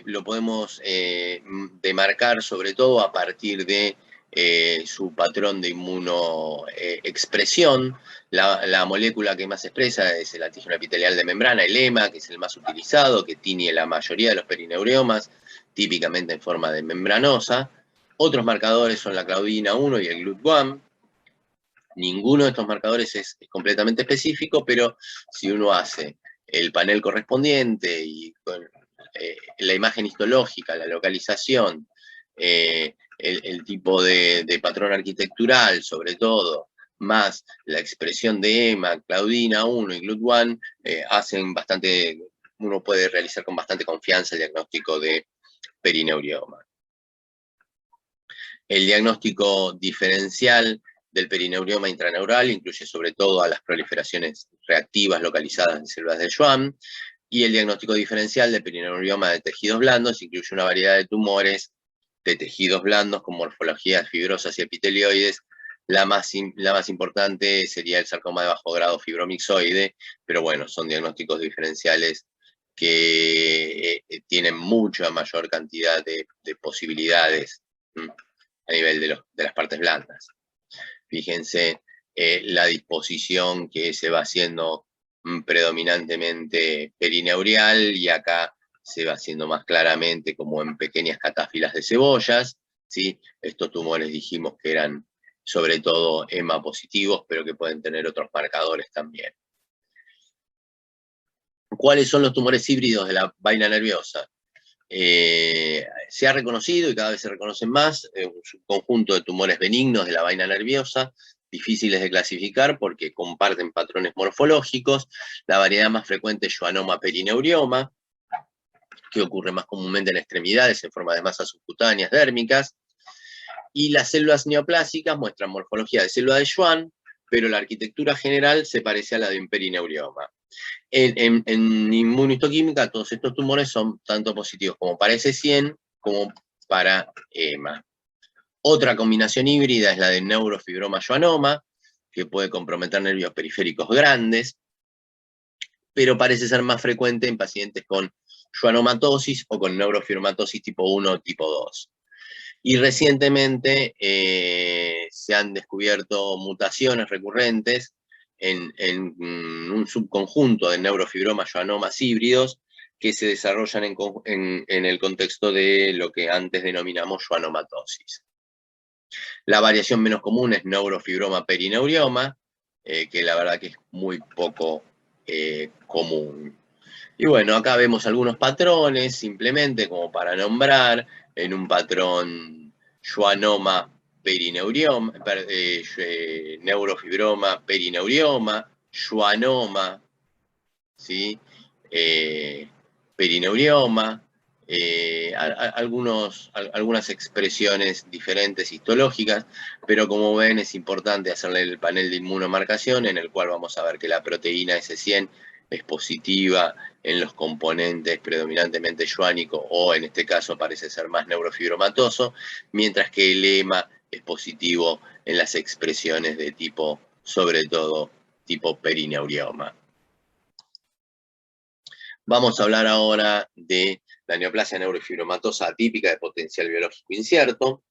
Speaker 1: lo podemos demarcar sobre todo a partir de su patrón de inmunoexpresión. La molécula que más expresa es el antígeno epitelial de membrana, el EMA, que es el más utilizado, que tiñe la mayoría de los perineuromas, típicamente en forma de membranosa. Otros marcadores son la claudina 1 y el GLUT1. Ninguno de estos marcadores es completamente específico, pero si uno hace el panel correspondiente y con la imagen histológica, la localización, el tipo de patrón arquitectural, sobre todo, más la expresión de EMA, claudina 1 y GLUT1, hacen bastante, uno puede realizar con bastante confianza el diagnóstico de perineurioma. El diagnóstico diferencial del perineurioma intraneural incluye sobre todo a las proliferaciones reactivas localizadas en células de Schwann, y el diagnóstico diferencial del perineurioma de tejidos blandos incluye una variedad de tumores de tejidos blandos con morfologías fibrosas y epitelioides. La más importante sería el sarcoma de bajo grado fibromixoide, pero bueno, son diagnósticos diferenciales que tienen mucha mayor cantidad de posibilidades a nivel de las partes blandas. Fíjense la disposición que se va haciendo predominantemente perineurial, y acá se va haciendo más claramente como en pequeñas catáfilas de cebollas, ¿sí? Estos tumores dijimos que eran sobre todo EMA positivos, pero que pueden tener otros marcadores también. ¿Cuáles son los tumores híbridos de la vaina nerviosa? Se ha reconocido, y cada vez se reconocen más, un subconjunto de tumores benignos de la vaina nerviosa, difíciles de clasificar porque comparten patrones morfológicos. La variedad más frecuente es schwannoma perineurioma, que ocurre más comúnmente en extremidades en forma de masas subcutáneas dérmicas. Y las células neoplásicas muestran morfología de célula de Schwann, pero la arquitectura general se parece a la de un perineurioma. En inmunohistoquímica, todos estos tumores son tanto positivos como para S100 como para EMA. Otra combinación híbrida es la de neurofibroma schwannoma, que puede comprometer nervios periféricos grandes, pero parece ser más frecuente en pacientes con schwannomatosis o con neurofibromatosis tipo 1 o tipo 2. Y recientemente se han descubierto mutaciones recurrentes en un subconjunto de neurofibromas schwannomas híbridos que se desarrollan en el contexto de lo que antes denominamos schwannomatosis. La variación menos común es neurofibroma perineurioma, que la verdad que es muy poco común. Y bueno, acá vemos algunos patrones, simplemente como para nombrar, en un patrón schwannoma perineurioma, neurofibroma perineurioma, schwannoma, ¿sí? Perineurioma, algunas expresiones diferentes histológicas, pero como ven es importante hacerle el panel de inmunomarcación, en el cual vamos a ver que la proteína S100 es positiva en los componentes predominantemente schwannico, o en este caso parece ser más neurofibromatoso, mientras que el EMA es positivo en las expresiones de tipo, sobre todo, tipo perineurioma. Vamos a hablar ahora de la neoplasia neurofibromatosa atípica de potencial biológico incierto.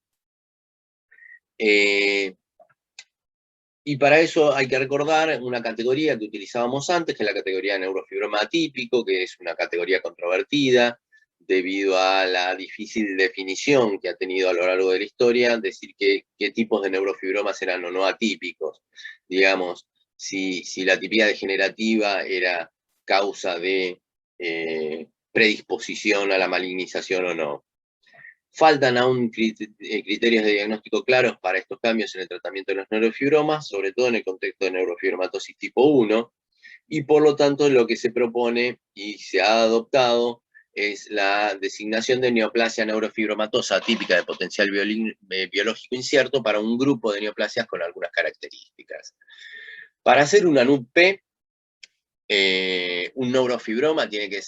Speaker 1: Y para eso hay que recordar una categoría que utilizábamos antes, que es la categoría de neurofibroma atípico, que es una categoría controvertida debido a la difícil definición que ha tenido a lo largo de la historia, decir qué tipos de neurofibromas eran o no atípicos. Digamos, si la atipia degenerativa era causa de predisposición a la malignización o no. Faltan aún criterios de diagnóstico claros para estos cambios en el tratamiento de los neurofibromas, sobre todo en el contexto de neurofibromatosis tipo 1, y por lo tanto lo que se propone y se ha adoptado es la designación de neoplasia neurofibromatosa atípica de potencial biológico incierto para un grupo de neoplasias con algunas características. Para hacer una NUP-P, un neurofibroma tiene que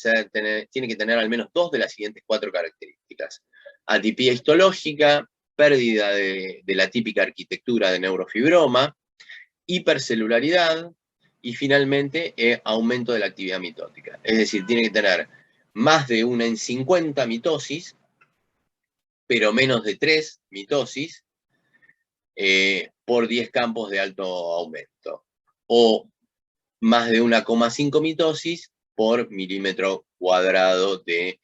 Speaker 1: tener al menos 2 de las siguientes 4 características: atipia histológica, pérdida de la típica arquitectura de neurofibroma, hipercelularidad y finalmente aumento de la actividad mitótica. Es decir, tiene que tener más de 1 en 50 mitosis, pero menos de 3 mitosis, por 10 campos de alto aumento, o más de 1,5 mitosis por milímetro cuadrado de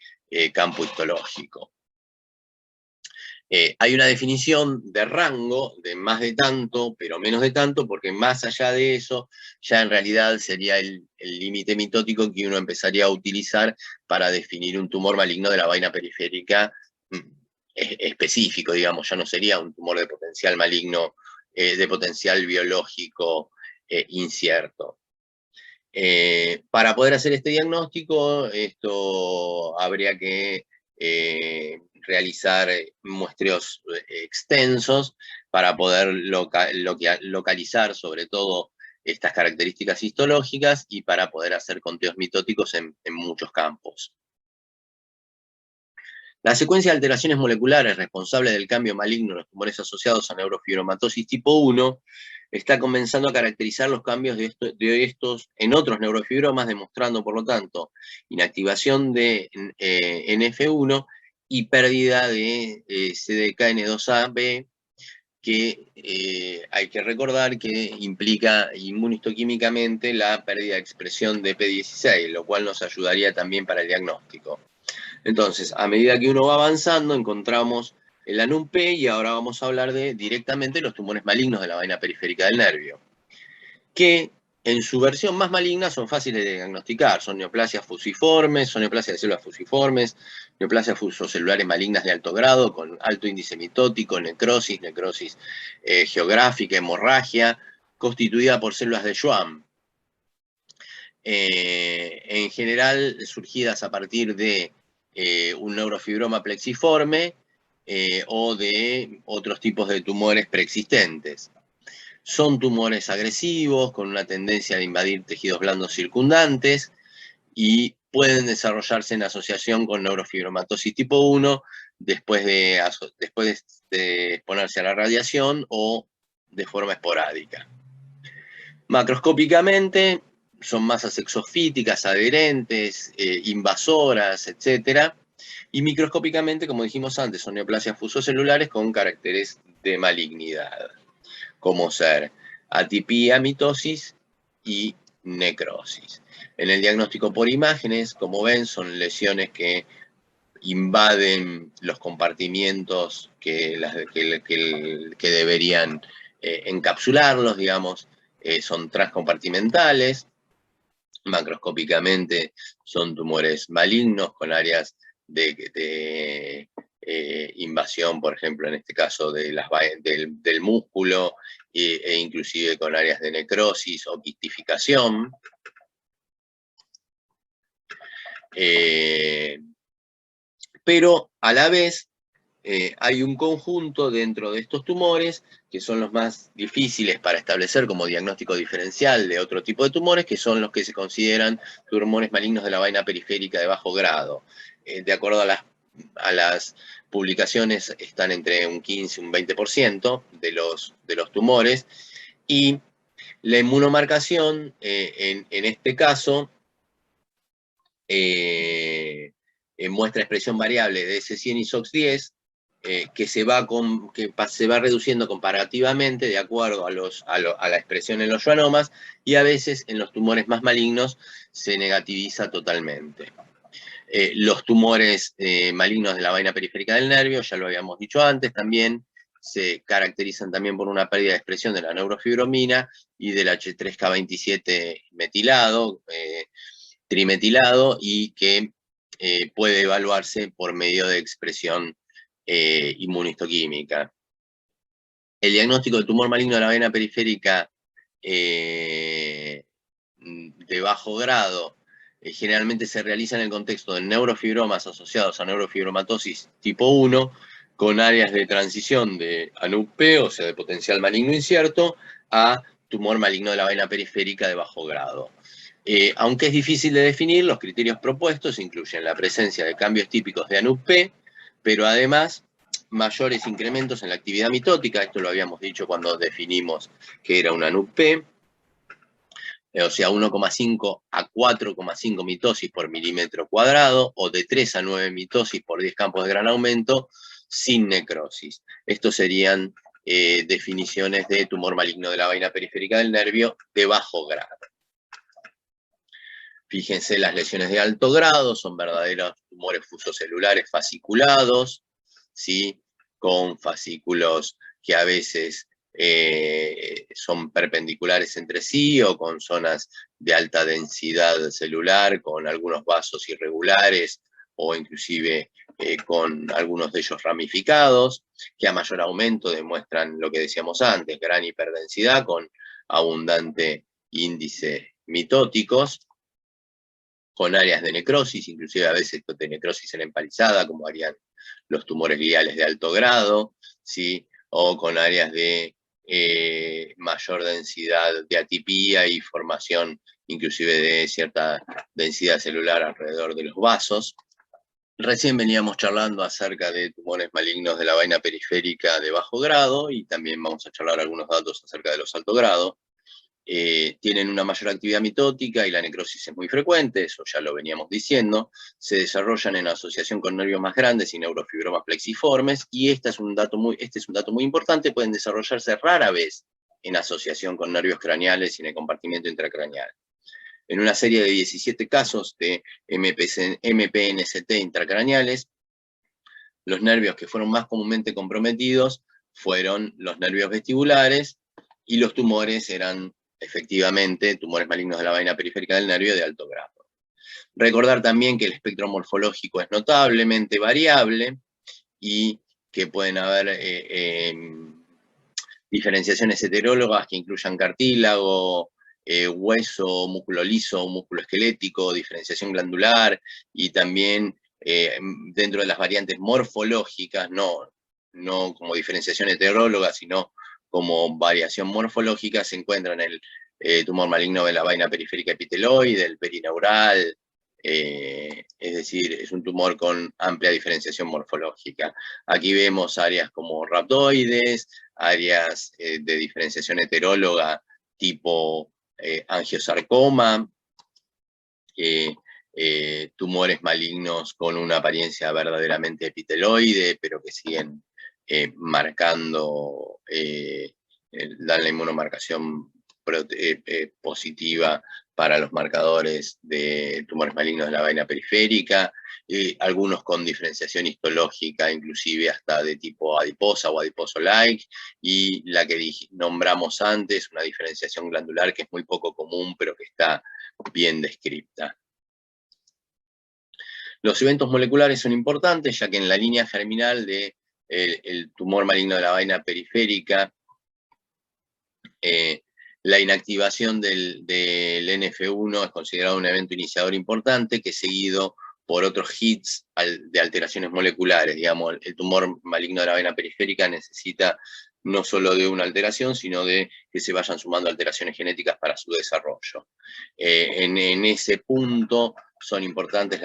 Speaker 1: campo histológico. Hay una definición de rango, de más de tanto, pero menos de tanto, porque más allá de eso, ya en realidad sería el límite mitótico que uno empezaría a utilizar para definir un tumor maligno de la vaina periférica específico, digamos, ya no sería un tumor de potencial maligno, de potencial biológico incierto. Para poder hacer este diagnóstico, esto habría que realizar muestreos extensos para poder localizar sobre todo estas características histológicas y para poder hacer conteos mitóticos en muchos campos. La secuencia de alteraciones moleculares responsable del cambio maligno en los tumores asociados a neurofibromatosis tipo 1 está comenzando a caracterizar los cambios de estos en otros neurofibromas, demostrando, por lo tanto, inactivación de NF1 y pérdida de CDKN2A-B, que hay que recordar que implica inmunistoquímicamente la pérdida de expresión de P16, lo cual nos ayudaría también para el diagnóstico. Entonces, a medida que uno va avanzando, encontramos el ANUP y ahora vamos a hablar directamente de los tumores malignos de la vaina periférica del nervio, que en su versión más maligna son fáciles de diagnosticar. Son neoplasias fusiformes, son neoplasias de células fusiformes, neoplasias fusocelulares malignas de alto grado, con alto índice mitótico, necrosis geográfica, hemorragia, constituida por células de Schwann. En general, surgidas a partir de un neurofibroma plexiforme o de otros tipos de tumores preexistentes. Son tumores agresivos, con una tendencia a invadir tejidos blandos circundantes y pueden desarrollarse en asociación con neurofibromatosis tipo 1 después de exponerse a la radiación o de forma esporádica. Macroscópicamente, son masas exofíticas, adherentes, invasoras, etc. Y microscópicamente, como dijimos antes, son neoplasias fusocelulares con caracteres de malignidad, como ser atipía, mitosis y necrosis. En el diagnóstico por imágenes, como ven, son lesiones que invaden los compartimientos que deberían encapsularlos, digamos, son transcompartimentales. Macroscópicamente son tumores malignos con áreas de invasión, por ejemplo, en este caso del músculo, e inclusive con áreas de necrosis o quitificación. Pero a la vez hay un conjunto dentro de estos tumores que son los más difíciles para establecer como diagnóstico diferencial de otro tipo de tumores, que son los que se consideran tumores malignos de la vaina periférica de bajo grado. De acuerdo a las publicaciones, están entre un 15 y un 20% de los tumores, y la inmunomarcación, en este caso, muestra expresión variable de S100 y SOX10, que se va reduciendo comparativamente de acuerdo a la expresión en los schwannomas, y a veces en los tumores más malignos se negativiza totalmente. Los tumores malignos de la vaina periférica del nervio, ya lo habíamos dicho antes, también se caracterizan también por una pérdida de expresión de la neurofibromina y del H3K27 metilado, trimetilado, y que puede evaluarse por medio de expresión inmunistoquímica. El diagnóstico de tumor maligno de la vena periférica de bajo grado generalmente se realiza en el contexto de neurofibromas asociados a neurofibromatosis tipo 1, con áreas de transición de ANUP, o sea, de potencial maligno incierto, a tumor maligno de la vena periférica de bajo grado. Aunque es difícil de definir, los criterios propuestos incluyen la presencia de cambios típicos de ANUP, pero además mayores incrementos en la actividad mitótica, esto lo habíamos dicho cuando definimos que era una ANUP, o sea, 1,5 a 4,5 mitosis por milímetro cuadrado, o de 3 a 9 mitosis por 10 campos de gran aumento, sin necrosis. Estos serían definiciones de tumor maligno de la vaina periférica del nervio de bajo grado. Fíjense, las lesiones de alto grado son verdaderos tumores fusocelulares fasciculados, ¿sí? Con fascículos que a veces son perpendiculares entre sí o con zonas de alta densidad celular, con algunos vasos irregulares o inclusive con algunos de ellos ramificados, que a mayor aumento demuestran lo que decíamos antes, gran hiperdensidad con abundante índice mitóticos, con áreas de necrosis, inclusive a veces de necrosis en empalizada, como harían los tumores gliales de alto grado, ¿sí? O con áreas de mayor densidad de atipía y formación inclusive de cierta densidad celular alrededor de los vasos. Recién veníamos charlando acerca de tumores malignos de la vaina periférica de bajo grado, y también vamos a charlar algunos datos acerca de los alto grado. Tienen una mayor actividad mitótica y la necrosis es muy frecuente, eso ya lo veníamos diciendo. Se desarrollan en asociación con nervios más grandes y neurofibromas plexiformes, y este es un dato muy importante, pueden desarrollarse rara vez en asociación con nervios craneales y en el compartimiento intracraneal. En una serie de 17 casos de MPNST intracraneales, los nervios que fueron más comúnmente comprometidos fueron los nervios vestibulares, y los tumores eran efectivamente tumores malignos de la vaina periférica del nervio de alto grado. Recordar también que el espectro morfológico es notablemente variable y que pueden haber diferenciaciones heterólogas que incluyan cartílago, hueso, músculo liso, músculo esquelético, diferenciación glandular, y también dentro de las variantes morfológicas, no como diferenciación heteróloga, sino como variación morfológica, se encuentran el tumor maligno de la vaina periférica epiteloide, el perineural, es decir, es un tumor con amplia diferenciación morfológica. Aquí vemos áreas como rhabdoides, áreas de diferenciación heteróloga tipo angiosarcoma, tumores malignos con una apariencia verdaderamente epiteloide, pero que siguen marcando, dan la inmunomarcación positiva para los marcadores de tumores malignos de la vaina periférica, algunos con diferenciación histológica, inclusive hasta de tipo adiposa o adiposo-like, y la que nombramos antes, una diferenciación glandular que es muy poco común, pero que está bien descripta. Los eventos moleculares son importantes, ya que en la línea germinal del tumor maligno de la vaina periférica, la inactivación del NF1 es considerado un evento iniciador importante, que es seguido por otros hits de alteraciones moleculares. Digamos, el tumor maligno de la vaina periférica necesita no solo de una alteración, sino de que se vayan sumando alteraciones genéticas para su desarrollo. En ese punto son importantes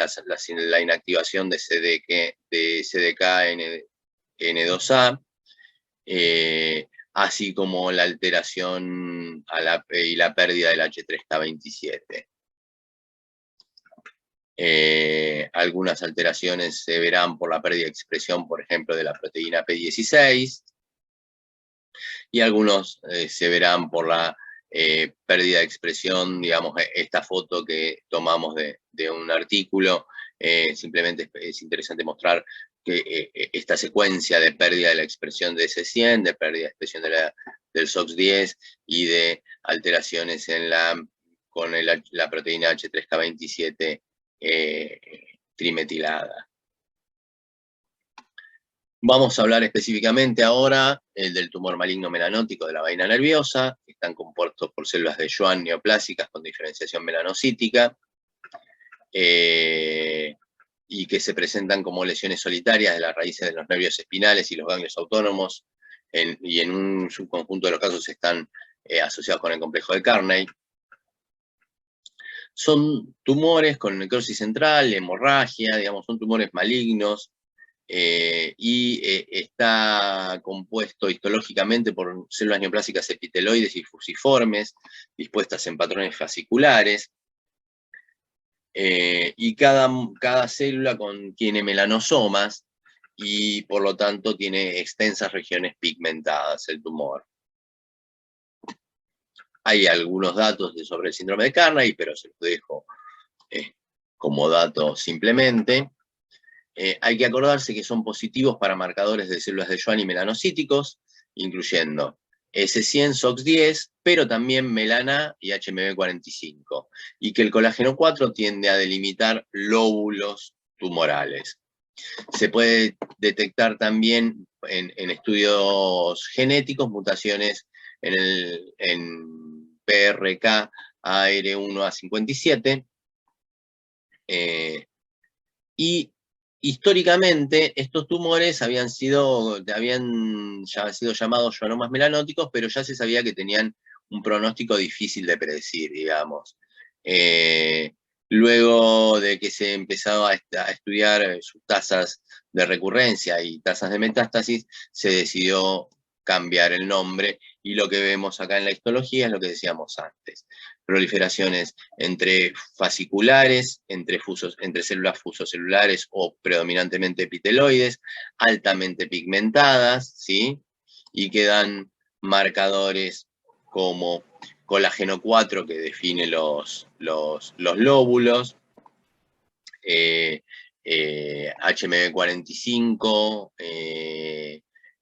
Speaker 1: la inactivación de CDKN2A, así como la alteración y la pérdida del H3K27. Algunas alteraciones se verán por la pérdida de expresión, por ejemplo, de la proteína P16, y algunos se verán por la pérdida de expresión, digamos, esta foto que tomamos de un artículo. Simplemente es interesante mostrar que esta secuencia de pérdida de la expresión de S100, de pérdida de expresión del SOX10 y de alteraciones con la proteína H3K27 trimetilada. Vamos a hablar específicamente ahora del tumor maligno melanótico de la vaina nerviosa, que están compuestos por células de Schwann neoplásicas con diferenciación melanocítica, y que se presentan como lesiones solitarias de las raíces de los nervios espinales y los ganglios autónomos, y en un subconjunto de los casos están asociados con el complejo de Carney. Son tumores con necrosis central, hemorragia, digamos, son tumores malignos, y está compuesto histológicamente por células neoplásicas epiteloides y fusiformes, dispuestas en patrones fasciculares, y cada célula contiene melanosomas, y por lo tanto tiene extensas regiones pigmentadas el tumor. Hay algunos datos sobre el síndrome de Carney, pero se los dejo como dato simplemente. Hay que acordarse que son positivos para marcadores de células de Schwann y melanocíticos, incluyendo S100, SOX10, pero también melana y HMB45, y que el colágeno 4 tiende a delimitar lóbulos tumorales. Se puede detectar también en estudios genéticos mutaciones en PRK AR1A57, y históricamente estos tumores habían sido llamados schwannomas melanóticos, pero ya se sabía que tenían un pronóstico difícil de predecir, digamos. Luego de que se empezaba a estudiar sus tasas de recurrencia y tasas de metástasis, se decidió cambiar el nombre, y lo que vemos acá en la histología es lo que decíamos antes: proliferaciones entre fasciculares, entre células fusocelulares o predominantemente epiteloides, altamente pigmentadas, ¿sí? Y que dan marcadores como colágeno 4, que define los lóbulos, HMB45,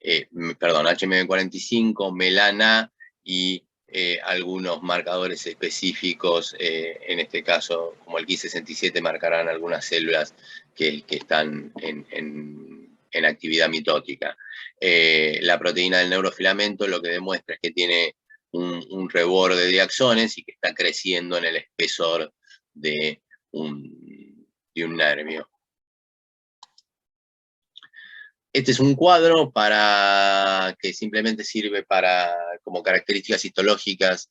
Speaker 1: HMB45, melana y algunos marcadores específicos, en este caso, como el Ki67, marcarán algunas células que están en actividad mitótica. La proteína del neurofilamento lo que demuestra es que tiene un reborde de axones y que está creciendo en el espesor de un nervio. Este es un cuadro que simplemente sirve como características histológicas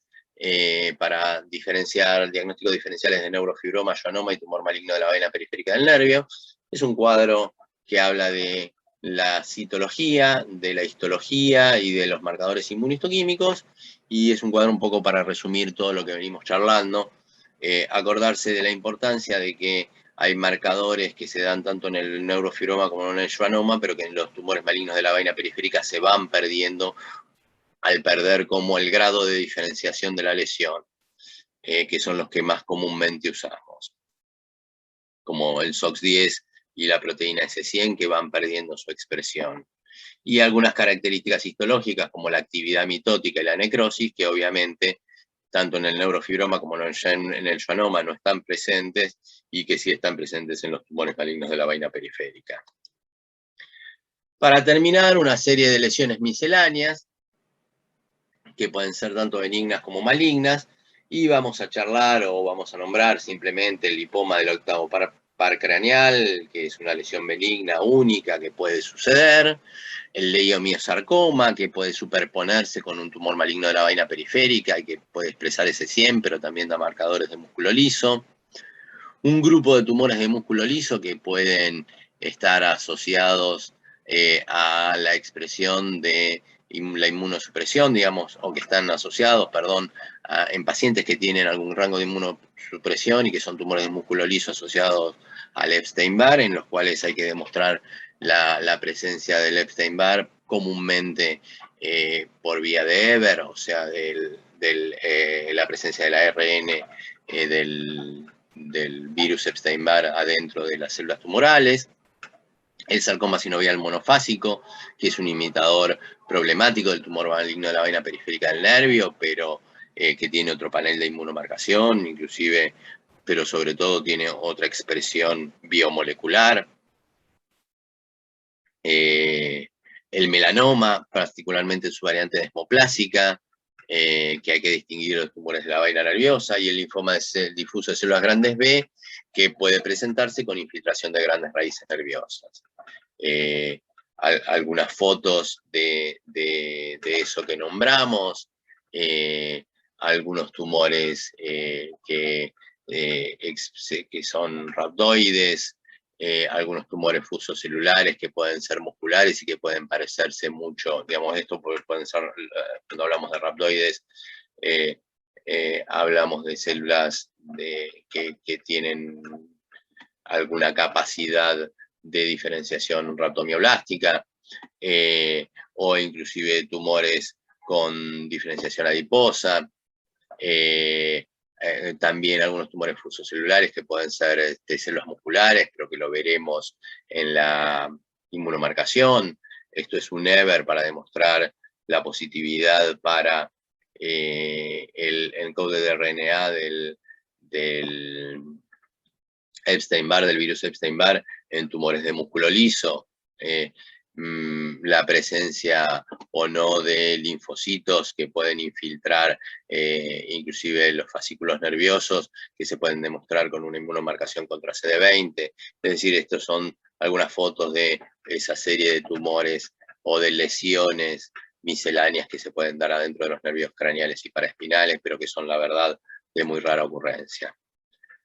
Speaker 1: para diferenciar diagnósticos diferenciales de neurofibroma, schwannoma y tumor maligno de la vaina periférica del nervio. Es un cuadro que habla de la citología, de la histología y de los marcadores inmunistoquímicos, y es un cuadro un poco para resumir todo lo que venimos charlando. Acordarse de la importancia de que hay marcadores que se dan tanto en el neurofibroma como en el schwannoma, pero que en los tumores malignos de la vaina periférica se van perdiendo al perder como el grado de diferenciación de la lesión, que son los que más comúnmente usamos, como el SOX10 y la proteína S100, que van perdiendo su expresión. Y algunas características histológicas como la actividad mitótica y la necrosis, que obviamente tanto en el neurofibroma como en el schwannoma no están presentes, y que sí están presentes en los tumores malignos de la vaina periférica. Para terminar, una serie de lesiones misceláneas, que pueden ser tanto benignas como malignas, y vamos a charlar o vamos a nombrar simplemente el lipoma del octavo par craneal, que es una lesión benigna única que puede suceder; el leiomiosarcoma, que puede superponerse con un tumor maligno de la vaina periférica y que puede expresar S100, pero también da marcadores de músculo liso; un grupo de tumores de músculo liso que pueden estar asociados a la expresión de la inmunosupresión, digamos, o que están asociados, perdón, en pacientes que tienen algún rango de inmunosupresión y que son tumores de músculo liso asociados al Epstein-Barr, en los cuales hay que demostrar la presencia del Epstein-Barr comúnmente por vía de EBER, o sea, la presencia del ARN del virus Epstein-Barr adentro de las células tumorales; el sarcoma sinovial monofásico, que es un imitador problemático del tumor maligno de la vaina periférica del nervio, pero que tiene otro panel de inmunomarcación, inclusive, pero sobre todo tiene otra expresión biomolecular; el melanoma, particularmente su variante desmoplásica, que hay que distinguir de los tumores de la vaina nerviosa; y el linfoma difuso de células grandes B, que puede presentarse con infiltración de grandes raíces nerviosas. Algunas fotos de eso que nombramos, algunos tumores que son rhabdoides, algunos tumores fusocelulares que pueden ser musculares y que pueden parecerse mucho, digamos, esto pueden ser, cuando hablamos de rhabdoides, hablamos de células que tienen alguna capacidad de diferenciación raptomiblástica, o inclusive tumores con diferenciación adiposa, también algunos tumores fusocelulares que pueden ser células musculares, pero que lo veremos en la inmunomarcación. Esto es un EVER para demostrar la positividad para el encode de RNA del Epstein-Barr, del virus Epstein-Barr, en tumores de músculo liso. La presencia o no de linfocitos que pueden infiltrar inclusive los fascículos nerviosos, que se pueden demostrar con una inmunomarcación contra CD20. Es decir, estos son algunas fotos de esa serie de tumores o de lesiones misceláneas que se pueden dar adentro de los nervios craneales y paraespinales, pero que son, la verdad, de muy rara ocurrencia.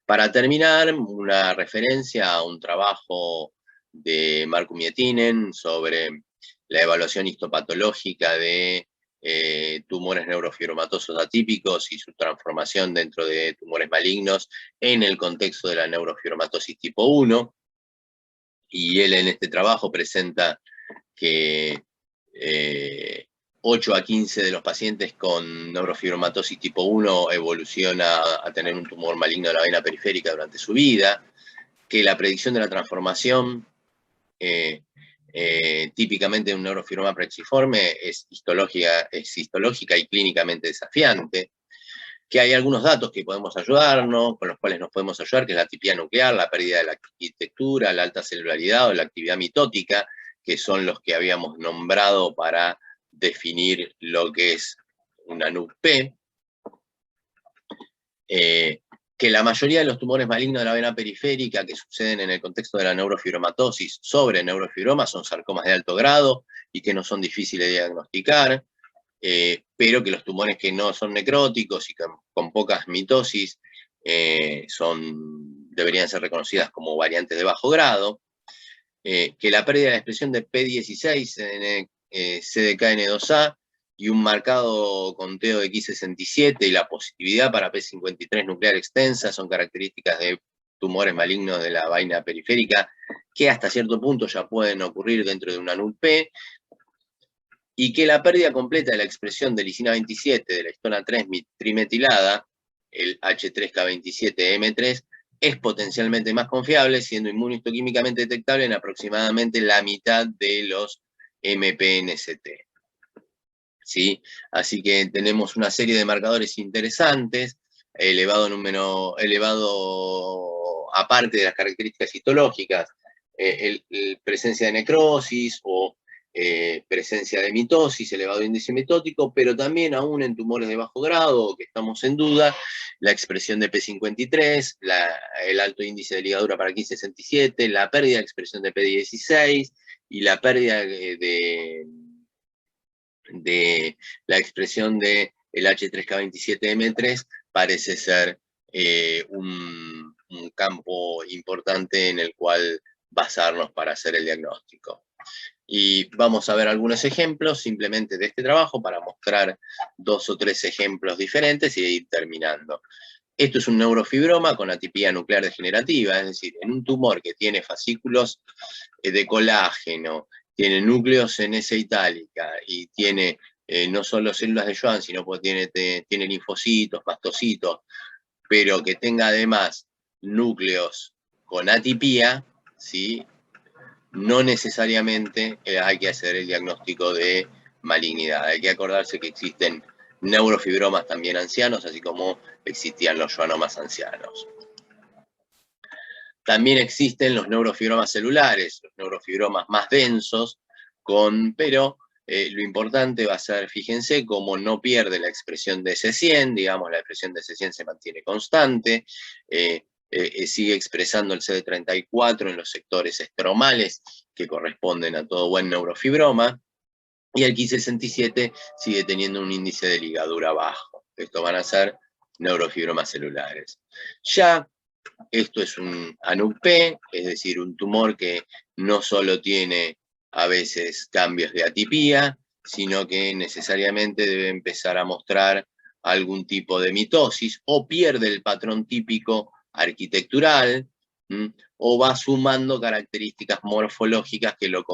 Speaker 1: Para terminar, una referencia a un trabajo de Markku Miettinen sobre la evaluación histopatológica de tumores neurofibromatosos atípicos y su transformación dentro de tumores malignos en el contexto de la neurofibromatosis tipo 1. Y él en este trabajo presenta que 8 a 15 de los pacientes con neurofibromatosis tipo 1 evoluciona a tener un tumor maligno de la vena periférica durante su vida, que la predicción de la transformación típicamente de un neurofibroma plexiforme es histológica y clínicamente desafiante, que hay algunos datos que podemos ayudarnos, con los cuales nos podemos ayudar, que es la atipia nuclear, la pérdida de la arquitectura, la alta celularidad o la actividad mitótica, que son los que habíamos nombrado para definir lo que es una NUC-P, que la mayoría de los tumores malignos de la vena periférica que suceden en el contexto de la neurofibromatosis sobre neurofibromas son sarcomas de alto grado y que no son difíciles de diagnosticar, pero que los tumores que no son necróticos y con pocas mitosis deberían ser reconocidas como variantes de bajo grado, que la pérdida de la expresión de P16 en CDKN2A y un marcado conteo de Ki67 y la positividad para P53 nuclear extensa son características de tumores malignos de la vaina periférica que hasta cierto punto ya pueden ocurrir dentro de una NUC-P, y que la pérdida completa de la expresión de lisina 27 de la histona 3 trimetilada, el H3K27M3, es potencialmente más confiable, siendo inmunohistoquímicamente detectable en aproximadamente la mitad de los MPNST. ¿Sí? Así que tenemos una serie de marcadores interesantes, aparte de las características histológicas, presencia de necrosis o presencia de mitosis, elevado índice mitótico, pero también aún en tumores de bajo grado, que estamos en duda, la expresión de P53, el alto índice de ligadura para Ki67, la pérdida de expresión de P16 y la pérdida de la expresión del H3K27M3 parece ser un campo importante en el cual basarnos para hacer el diagnóstico. Y vamos a ver algunos ejemplos simplemente de este trabajo para mostrar 2 o 3 ejemplos diferentes y ir terminando. Esto es un neurofibroma con atipia nuclear degenerativa, es decir, en un tumor que tiene fascículos de colágeno, tiene núcleos en S itálica y tiene no solo células de Schwann, sino que tiene linfocitos, mastocitos, pero que tenga además núcleos con atipia, ¿sí? No necesariamente hay que hacer el diagnóstico de malignidad. Hay que acordarse que existen neurofibromas también ancianos, así como existían los schwannomas ancianos. También existen los neurofibromas celulares, los neurofibromas más densos, pero lo importante va a ser, fíjense, cómo no pierde la expresión de C100, digamos, la expresión de C100 se mantiene constante, sigue expresando el CD34 en los sectores estromales que corresponden a todo buen neurofibroma, y el Ki67 sigue teniendo un índice de ligadura bajo. Estos van a ser neurofibromas celulares. Ya esto es un ANUP-P, es decir, un tumor que no solo tiene a veces cambios de atipia, sino que necesariamente debe empezar a mostrar algún tipo de mitosis o pierde el patrón típico arquitectural, o va sumando características morfológicas que lo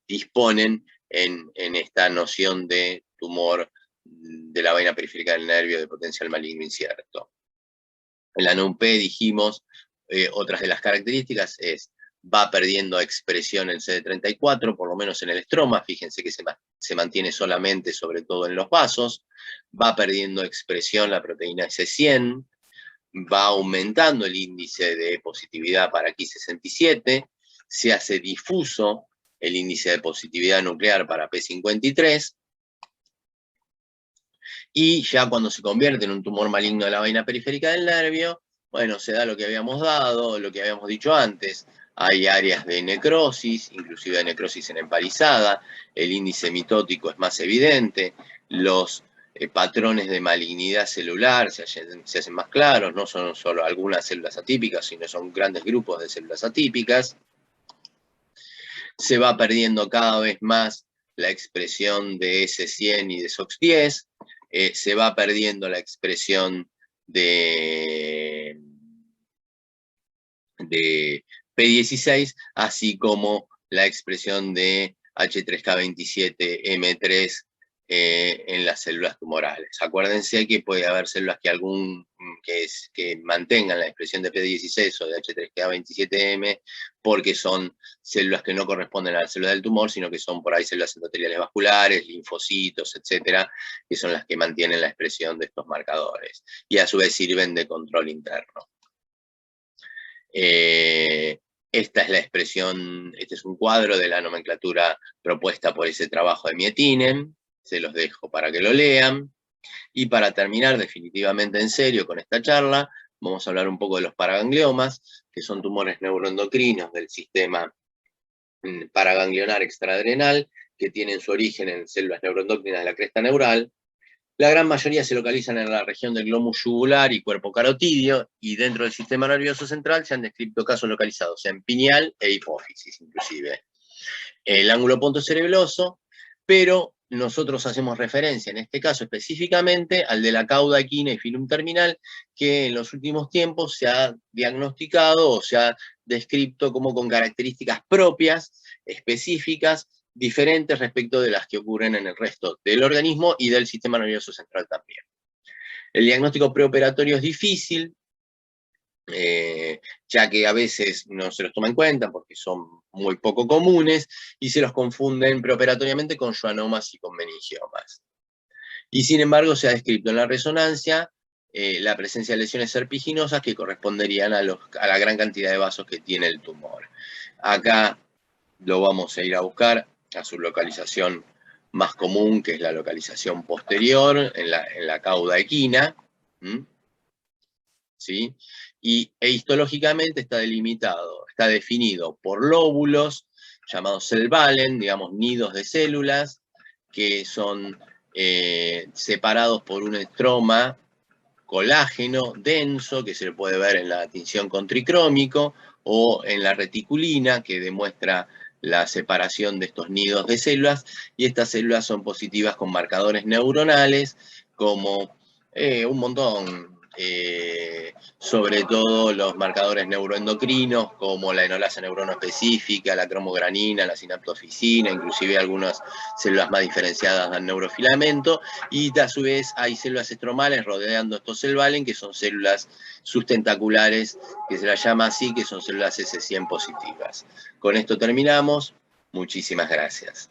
Speaker 1: disponen en esta noción de tumor de la vaina periférica del nervio de potencial maligno incierto. En la NUP dijimos, otras de las características es, va perdiendo expresión el CD34, por lo menos en el estroma, fíjense que se mantiene solamente, sobre todo en los vasos, va perdiendo expresión la proteína S100, va aumentando el índice de positividad para Ki67, se hace difuso el índice de positividad nuclear para P53, y ya cuando se convierte en un tumor maligno de la vaina periférica del nervio, bueno, se da lo que habíamos dado, lo que habíamos dicho antes. Hay áreas de necrosis, inclusive de necrosis en empalizada, el índice mitótico es más evidente, los patrones de malignidad celular se hacen más claros, no son solo algunas células atípicas, sino son grandes grupos de células atípicas. Se va perdiendo cada vez más la expresión de S100 y de SOX10, se va perdiendo la expresión de P16, así como la expresión de H3K27M3 en las células tumorales. Acuérdense que puede haber células que mantengan la expresión de P16 o de H3K27M porque son células que no corresponden a las células del tumor, sino que son por ahí células endoteliales vasculares, linfocitos, etcétera, que son las que mantienen la expresión de estos marcadores y a su vez sirven de control interno. Esta es la expresión, este es un cuadro de la nomenclatura propuesta por ese trabajo de Miettinen, se los dejo para que lo lean. Y para terminar definitivamente en serio con esta charla, vamos a hablar un poco de los paragangliomas, que son tumores neuroendocrinos del sistema paraganglionar extraadrenal, que tienen su origen en células neuroendocrinas de la cresta neural. La gran mayoría se localizan en la región del glómulo yugular y cuerpo carotidio, y dentro del sistema nervioso central se han descrito casos localizados en pineal e hipófisis, inclusive. El ángulo pontocerebeloso, pero nosotros hacemos referencia, en este caso específicamente, al de la cauda equina y filum terminal, que en los últimos tiempos se ha diagnosticado o se ha descrito como con características propias, específicas, diferentes respecto de las que ocurren en el resto del organismo y del sistema nervioso central también. El diagnóstico preoperatorio es difícil, ya que a veces no se los toma en cuenta porque son muy poco comunes y se los confunden preoperatoriamente con schwannomas y con meningiomas. Y sin embargo se ha descrito en la resonancia la presencia de lesiones serpiginosas que corresponderían a la gran cantidad de vasos que tiene el tumor. Acá lo vamos a ir a buscar a su localización más común, que es la localización posterior, en la cauda equina. ¿Sí? E histológicamente está definido por lóbulos, llamados Cell-Valen, digamos nidos de células, que son separados por un estroma colágeno denso, que se le puede ver en la tinción con tricrómico, o en la reticulina, que demuestra la separación de estos nidos de células, y estas células son positivas con marcadores neuronales, como un montón, sobre todo los marcadores neuroendocrinos, como la enolasa neuronoespecífica, la cromogranina, la sinaptoficina, inclusive algunas células más diferenciadas dan neurofilamento, y a su vez hay células estromales rodeando estos Cell-Valen, que son células sustentaculares, que se las llama así, que son células S100 positivas. Con esto terminamos. Muchísimas gracias.